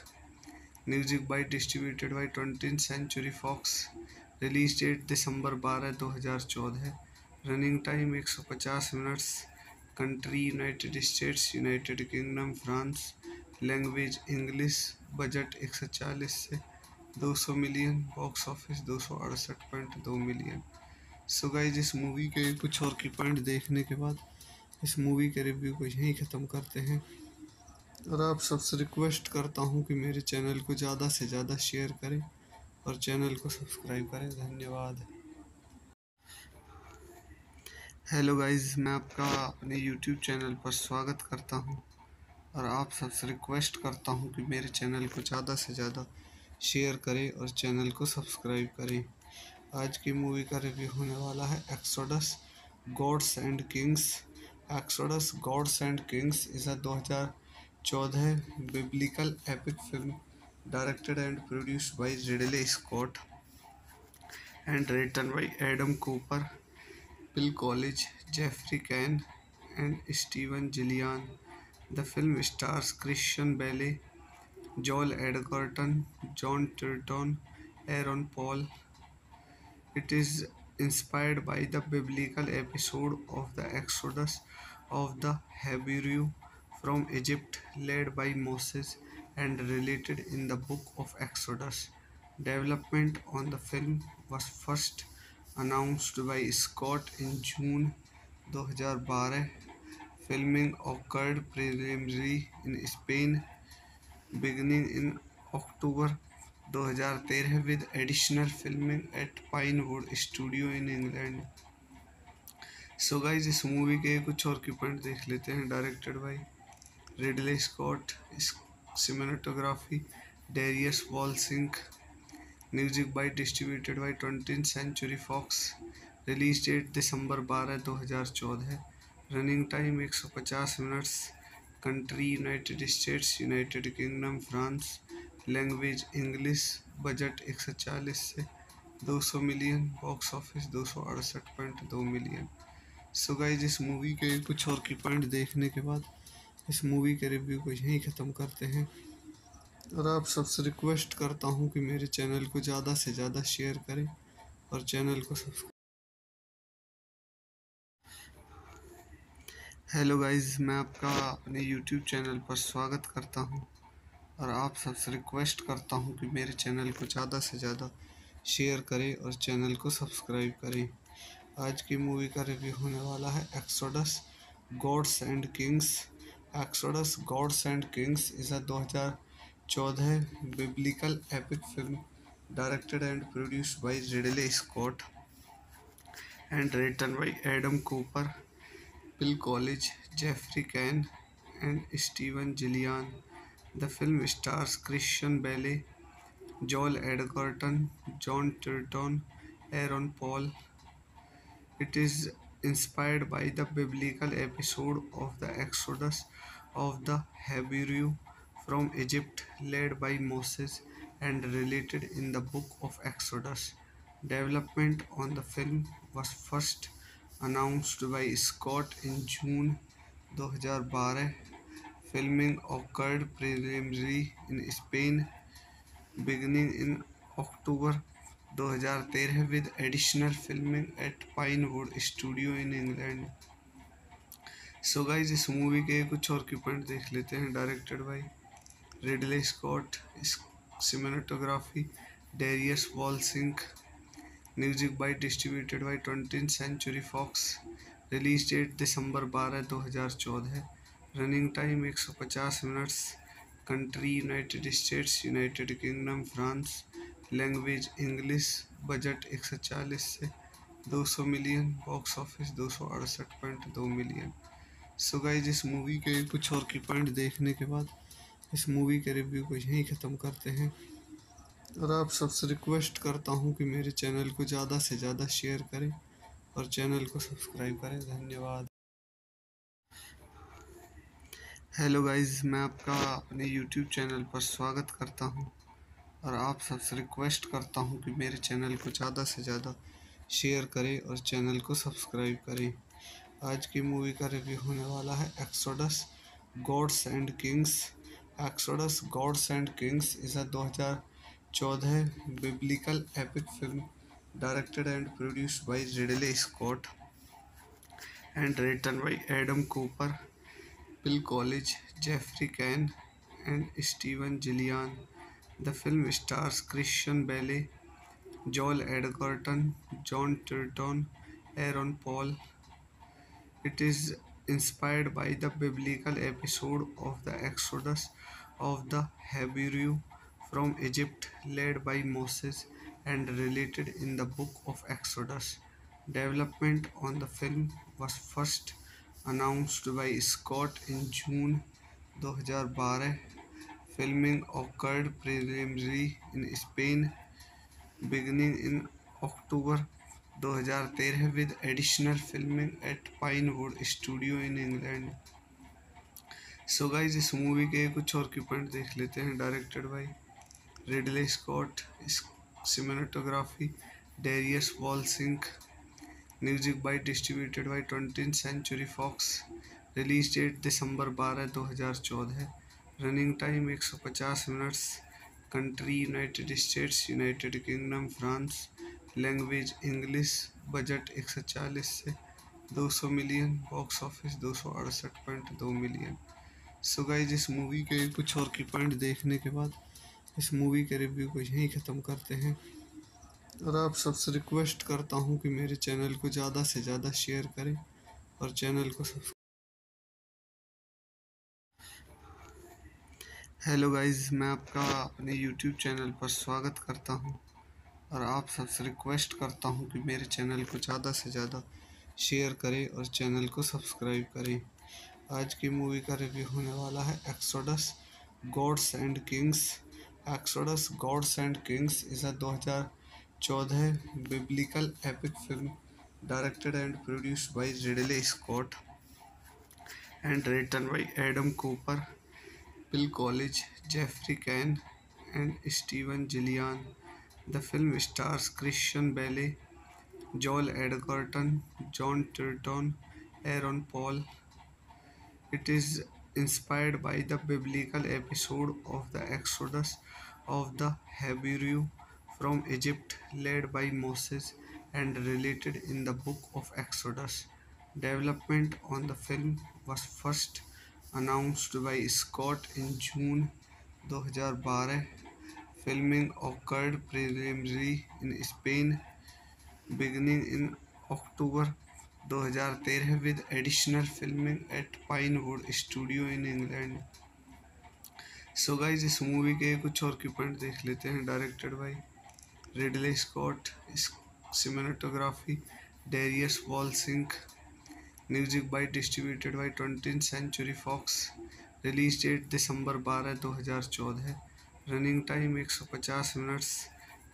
music by distributed by 20th century Fox, release date December 12 2014, running time 150 minutes, country United States, United Kingdom, France, language English, budget 140 से 200 million, box office 268.2 million. So guys इस मूवी के कुछ और की पॉइंट देखने के बाद इस मूवी के रिव्यू को यहीं ख़त्म करते हैं और आप सबसे रिक्वेस्ट करता हूँ कि मेरे चैनल को ज़्यादा से ज़्यादा शेयर करें और चैनल को सब्सक्राइब करें। धन्यवाद। हेलो गाइस, मैं आपका अपने यूट्यूब चैनल पर स्वागत करता हूँ और आप सबसे रिक्वेस्ट करता हूँ कि मेरे चैनल को ज़्यादा से ज़्यादा शेयर करें और चैनल को सब्सक्राइब करें। आज की मूवी का रिव्यू होने वाला है Exodus Gods and Kings. Exodus Gods and Kings is a 2014 biblical epic film directed and produced by Ridley Scott and written by Adam Cooper, Bill College, Jeffrey Cohen, and Steven Gillian. The film stars Christian Bale, Joel Edgerton, John Turton, Aaron Paul. It is inspired by the biblical episode of the Exodus of the Hebrew from Egypt led by Moses and related in the book of Exodus. Development on the film was first announced by Scott in June 2012. Filming occurred preliminarily in Spain beginning in October 2013 with additional filming at Pinewood Studio in England. So guys इस मूवी के कुछ और की पॉइंट देख लेते हैं। Directed by Ridley Scott, cinematography Darius Wolski, music by distributed by 20th century Fox, release date December 12 2014, running time 150 minutes, country United States, United Kingdom, France, language English, budget 140 से 200 million, box office 268.2 million. So guys इस मूवी के कुछ और की पॉइंट देखने के बाद इस मूवी के रिव्यू को यहीं ख़त्म करते हैं और आप सबसे रिक्वेस्ट करता हूँ कि मेरे चैनल को ज़्यादा से ज़्यादा शेयर करें और चैनल को सब्सक्राइब। हेलो गाइस, मैं आपका अपने यूट्यूब चैनल पर स्वागत करता हूँ और आप सबसे रिक्वेस्ट करता हूँ कि मेरे चैनल को ज़्यादा से ज़्यादा शेयर करें और चैनल को सब्सक्राइब करें। आज की मूवी का रिव्यू होने वाला है Exodus Gods and Kings. Exodus Gods and Kings is a 2014 biblical epic film directed and produced by Ridley Scott and written by Adam Cooper, Bill College, Jeffrey Cohen, and Steven Gillian. The film stars Christian Bale, Joel Edgerton, John Turton, Aaron Paul. It is inspired by the biblical episode of the Exodus of the Hebrew from Egypt led by Moses and related in the book of Exodus. Development on the film was first announced by Scott in June 2012. Filming occurred preliminarily in Spain beginning in October 2013 with additional filming at Pinewood Studio in England. So guys इस मूवी के कुछ और की पॉइंट देख लेते हैं। Directed by Ridley Scott, cinematography Darius Wolski, music by distributed by 20th century Fox. Release date December 12 2014। Running time 150 minutes. Country United States, United Kingdom, France. Language English. Budget 140 से 200 million. Box office 268.2 million. So guys, इस मूवी के कुछ और की पॉइंट देखने के बाद इस मूवी के रिव्यू को यहीं ख़त्म करते हैं। और आप सबसे रिक्वेस्ट करता हूँ कि मेरे चैनल को ज़्यादा से ज़्यादा शेयर करें और चैनल को सब्सक्राइब करें। धन्यवाद। हेलो गाइस, मैं आपका अपने यूट्यूब चैनल पर स्वागत करता हूँ और आप सबसे रिक्वेस्ट करता हूँ कि मेरे चैनल को ज़्यादा से ज़्यादा शेयर करें और चैनल को सब्सक्राइब करें। आज की मूवी का रिव्यू होने वाला है Exodus Gods and Kings. Exodus Gods and Kings is a 2014 biblical epic film directed and produced by Ridley Scott and written by Adam Cooper, Bill Collins, Jeffrey Cohen, and Steven Gillian. The film stars Christian Bale, Joel Edgerton, John Turturro, Aaron Paul. It is inspired by the biblical episode of the Exodus of the Hebrew from Egypt led by Moses and related in the book of Exodus. Development on the film was first announced by Scott in June 2012. Filming occurred preliminarily in Spain beginning in October 2013 with additional filming at Pinewood Studio in England. So guys, इस मूवी के कुछ और की पॉइंट देख लेते हैं। Directed by Ridley Scott. Cinematography Darius Wolski. Music by distributed by 20th century Fox. Release date December 12 2014। Running time 150 minutes. Country United States, United Kingdom, France. Language English. Budget 140 से 200 million. Box office 268.2 million. So guys, इस मूवी के कुछ और की पॉइंट देखने के बाद इस मूवी के रिव्यू को यहीं ख़त्म करते हैं। और आप सबसे रिक्वेस्ट करता हूँ कि मेरे चैनल को ज़्यादा से ज़्यादा शेयर करें और चैनल को सब्सक्राइब। हेलो गाइस, मैं आपका अपने यूट्यूब चैनल पर स्वागत करता हूँ और आप सबसे रिक्वेस्ट करता हूँ कि मेरे चैनल को ज़्यादा से ज़्यादा शेयर करें और चैनल को सब्सक्राइब करें। आज की मूवी का रिव्यू होने वाला है Exodus Gods and Kings. Exodus Gods and Kings is a 2014 biblical epic film directed and produced by Ridley Scott and written by Adam Cooper, Bill Collins, Jeffrey Cohen, and Steven Gillian. The film stars Christian Bale, Joel Edgerton, John Turturro, Aaron Paul. It is inspired by the biblical episode of the Exodus of the Hebrew from Egypt led by Moses and related in the book of Exodus. Development on the film was first announced by Scott in June 2012. Filming occurred preliminarily in Spain beginning in October 2013 with additional filming at Pinewood Studio in England. So guys, इस मूवी के कुछ और की पॉइंट देख लेते हैं। Directed by Ridley Scott. Cinematography Darius Wolski. Music by distributed by 20th century Fox. Release date December 12 2014। Running time 150 minutes.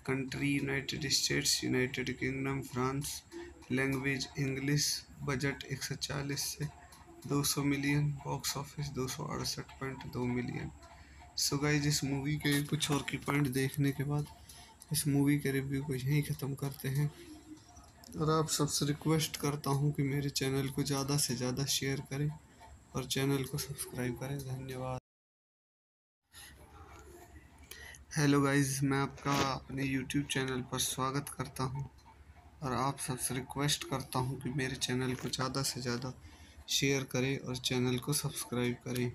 Country United States, United Kingdom, France. Language English. Budget 140 से 200 million. Box office 268.2 million. So guys, इस मूवी के कुछ और की पॉइंट देखने के बाद इस मूवी के रिव्यू को यहीं ख़त्म करते हैं। और आप सबसे रिक्वेस्ट करता हूँ कि मेरे चैनल को ज़्यादा से ज़्यादा शेयर करें और चैनल को सब्सक्राइब करें। धन्यवाद। हेलो गाइस, मैं आपका अपने यूट्यूब चैनल पर स्वागत करता हूँ और आप सबसे रिक्वेस्ट करता हूँ कि मेरे चैनल को ज़्यादा से ज़्यादा शेयर करें और चैनल को सब्सक्राइब करें।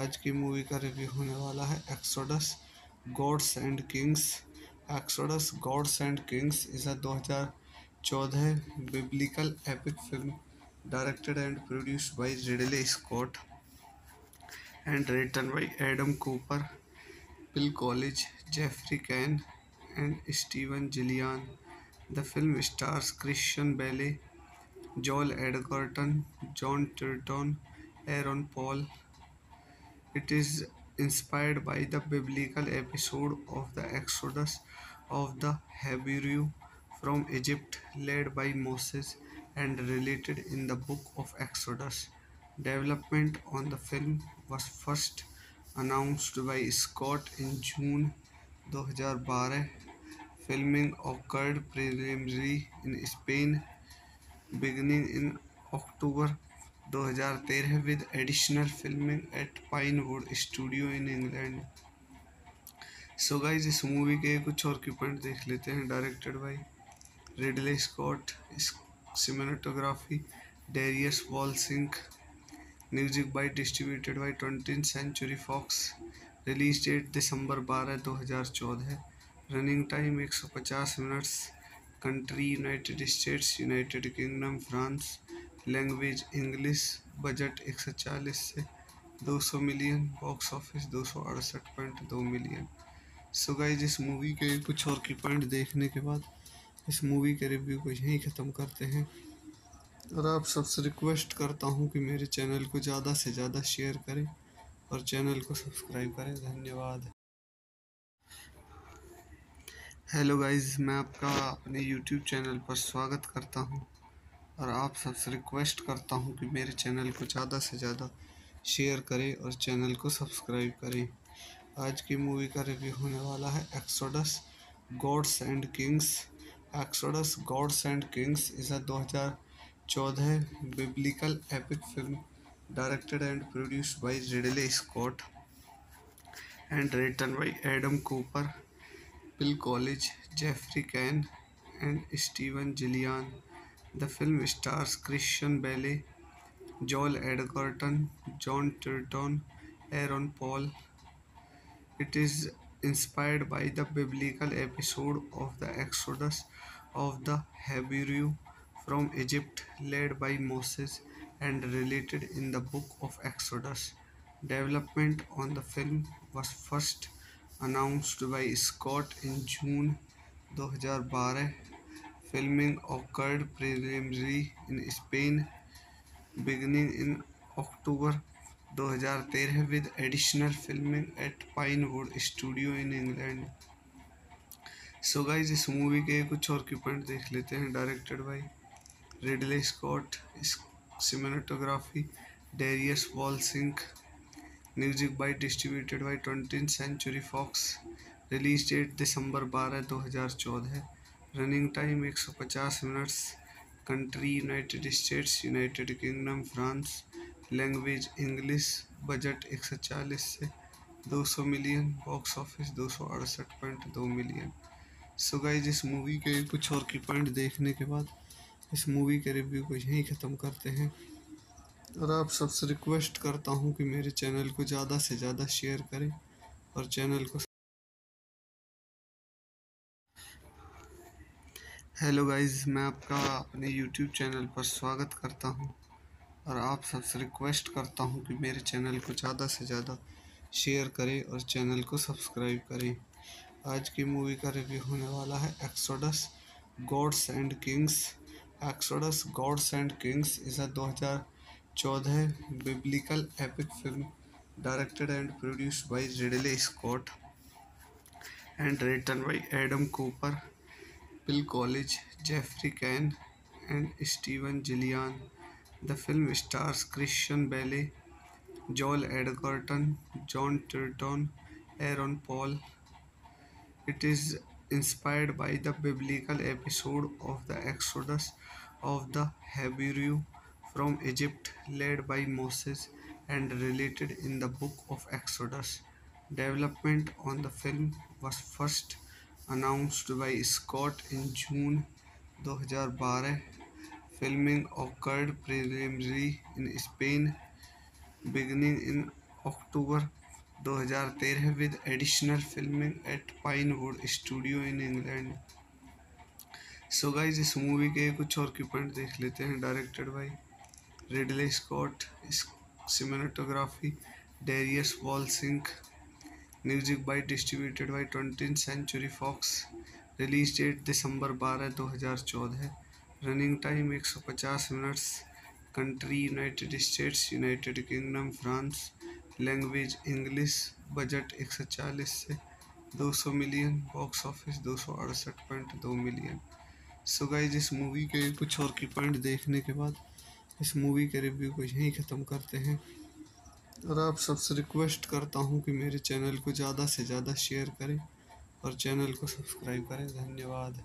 आज की मूवी का रिव्यू होने वाला है Exodus Gods and Kings. Exodus Gods and Kings is a 2014 biblical epic film directed and produced by Ridley Scott and written by Adam Cooper, Bill College, Jeffrey Kane, and Steven Gillian. The film stars Christian Bale, Joel Edgerton, John Turton, Aaron Paul. It is inspired by the biblical episode of the Exodus of the Hebrew from Egypt led by Moses and related in the book of Exodus. Development on the film was first announced by Scott in June 2012. Filming occurred preliminary in Spain beginning in October 2013 with additional filming at Pinewood Studio in England. So guys इस मूवी के कुछ और की पॉइंट देख लेते हैं। Directed by Ridley Scott, cinematography Darius Wolski, music by distributed by 20th century Fox, release date December 12 2014, running time 150 minutes, country United States, United Kingdom, France, language English, budget 140 से 200 million, box office 268.2 million. So guys इस मूवी के कुछ और की पॉइंट देखने के बाद इस मूवी के रिव्यू को यहीं ख़त्म करते हैं और आप सबसे रिक्वेस्ट करता हूं कि मेरे चैनल को ज़्यादा से ज़्यादा शेयर करें और चैनल को सब्सक्राइब करें। धन्यवाद। हेलो गाइस, मैं आपका अपने यूट्यूब चैनल पर स्वागत करता हूं और आप सबसे रिक्वेस्ट करता हूं कि मेरे चैनल को ज़्यादा से ज़्यादा शेयर करें और चैनल को सब्सक्राइब करें। आज की मूवी का रिव्यू होने वाला है Exodus Gods and Kings. Exodus Gods and Kings is a 2014 biblical epic film directed and produced by Ridley Scott and written by Adam Cooper, Bill College, Jeffrey Kane, and Steven Gillian. The film stars Christian Bale, Joel Edgerton, John Turton, Aaron Paul. It is inspired by the biblical episode of the Exodus of the Hebrew from Egypt led by Moses and related in the book of Exodus. Development on the film was first announced by Scott in June 2012. Filming occurred preliminary in Spain beginning in October 2013 with additional filming at Pinewood Studio in England. So guys इस मूवी के कुछ और की पॉइंट देख लेते हैं। Directed by Ridley Scott, cinematography Darius Wolski, music by distributed by 20th century Fox, release date December 12 2014, running time 150 minutes, country United States, United Kingdom, France, language English, budget 140 से 200 million, box office 268.2 million. So guys इस मूवी के कुछ और की पॉइंट देखने के बाद इस मूवी के रिव्यू को यहीं ख़त्म करते हैं और आप सबसे रिक्वेस्ट करता हूं कि मेरे चैनल को ज़्यादा से ज़्यादा शेयर करें और चैनल को। हेलो गाइस, मैं आपका अपने यूट्यूब चैनल पर स्वागत करता हूं और आप सबसे रिक्वेस्ट करता हूं कि मेरे चैनल को ज़्यादा से ज़्यादा शेयर करें और चैनल को सब्सक्राइब करें। आज की मूवी का रिव्यू होने वाला है Exodus Gods and Kings. Exodus Gods and Kings is a 2014 biblical epic film directed and produced by Ridley Scott and written by Adam Cooper, Bill College, Jeffrey Kane, and Steven Gillian. The film stars Christian Bale, Joel Edgerton, John Turton, Aaron Paul. It is inspired by the biblical episode of the Exodus of the Hebrew from Egypt led by Moses and related in the book of Exodus. Development on the film was first announced by Scott in June 2012. Filming occurred preliminary in Spain beginning in October 2013 with additional filming at Pinewood Studio in England. So guys इस मूवी के कुछ और की पॉइंट देख लेते हैं। Directed by Ridley Scott, cinematography Darius Wolski, music by distributed by 20th century Fox, release date December 12, 2014, running time 150 minutes, country United States, United Kingdom, France, language English, budget 140 से 200 million, box office 268.2 million. So guys इस मूवी के कुछ और की पॉइंट देखने के बाद इस मूवी के रिव्यू को यहीं ख़त्म करते हैं और आप सबसे रिक्वेस्ट करता हूँ कि मेरे चैनल को ज़्यादा से ज़्यादा शेयर करें और चैनल को सब्सक्राइब करें। धन्यवाद।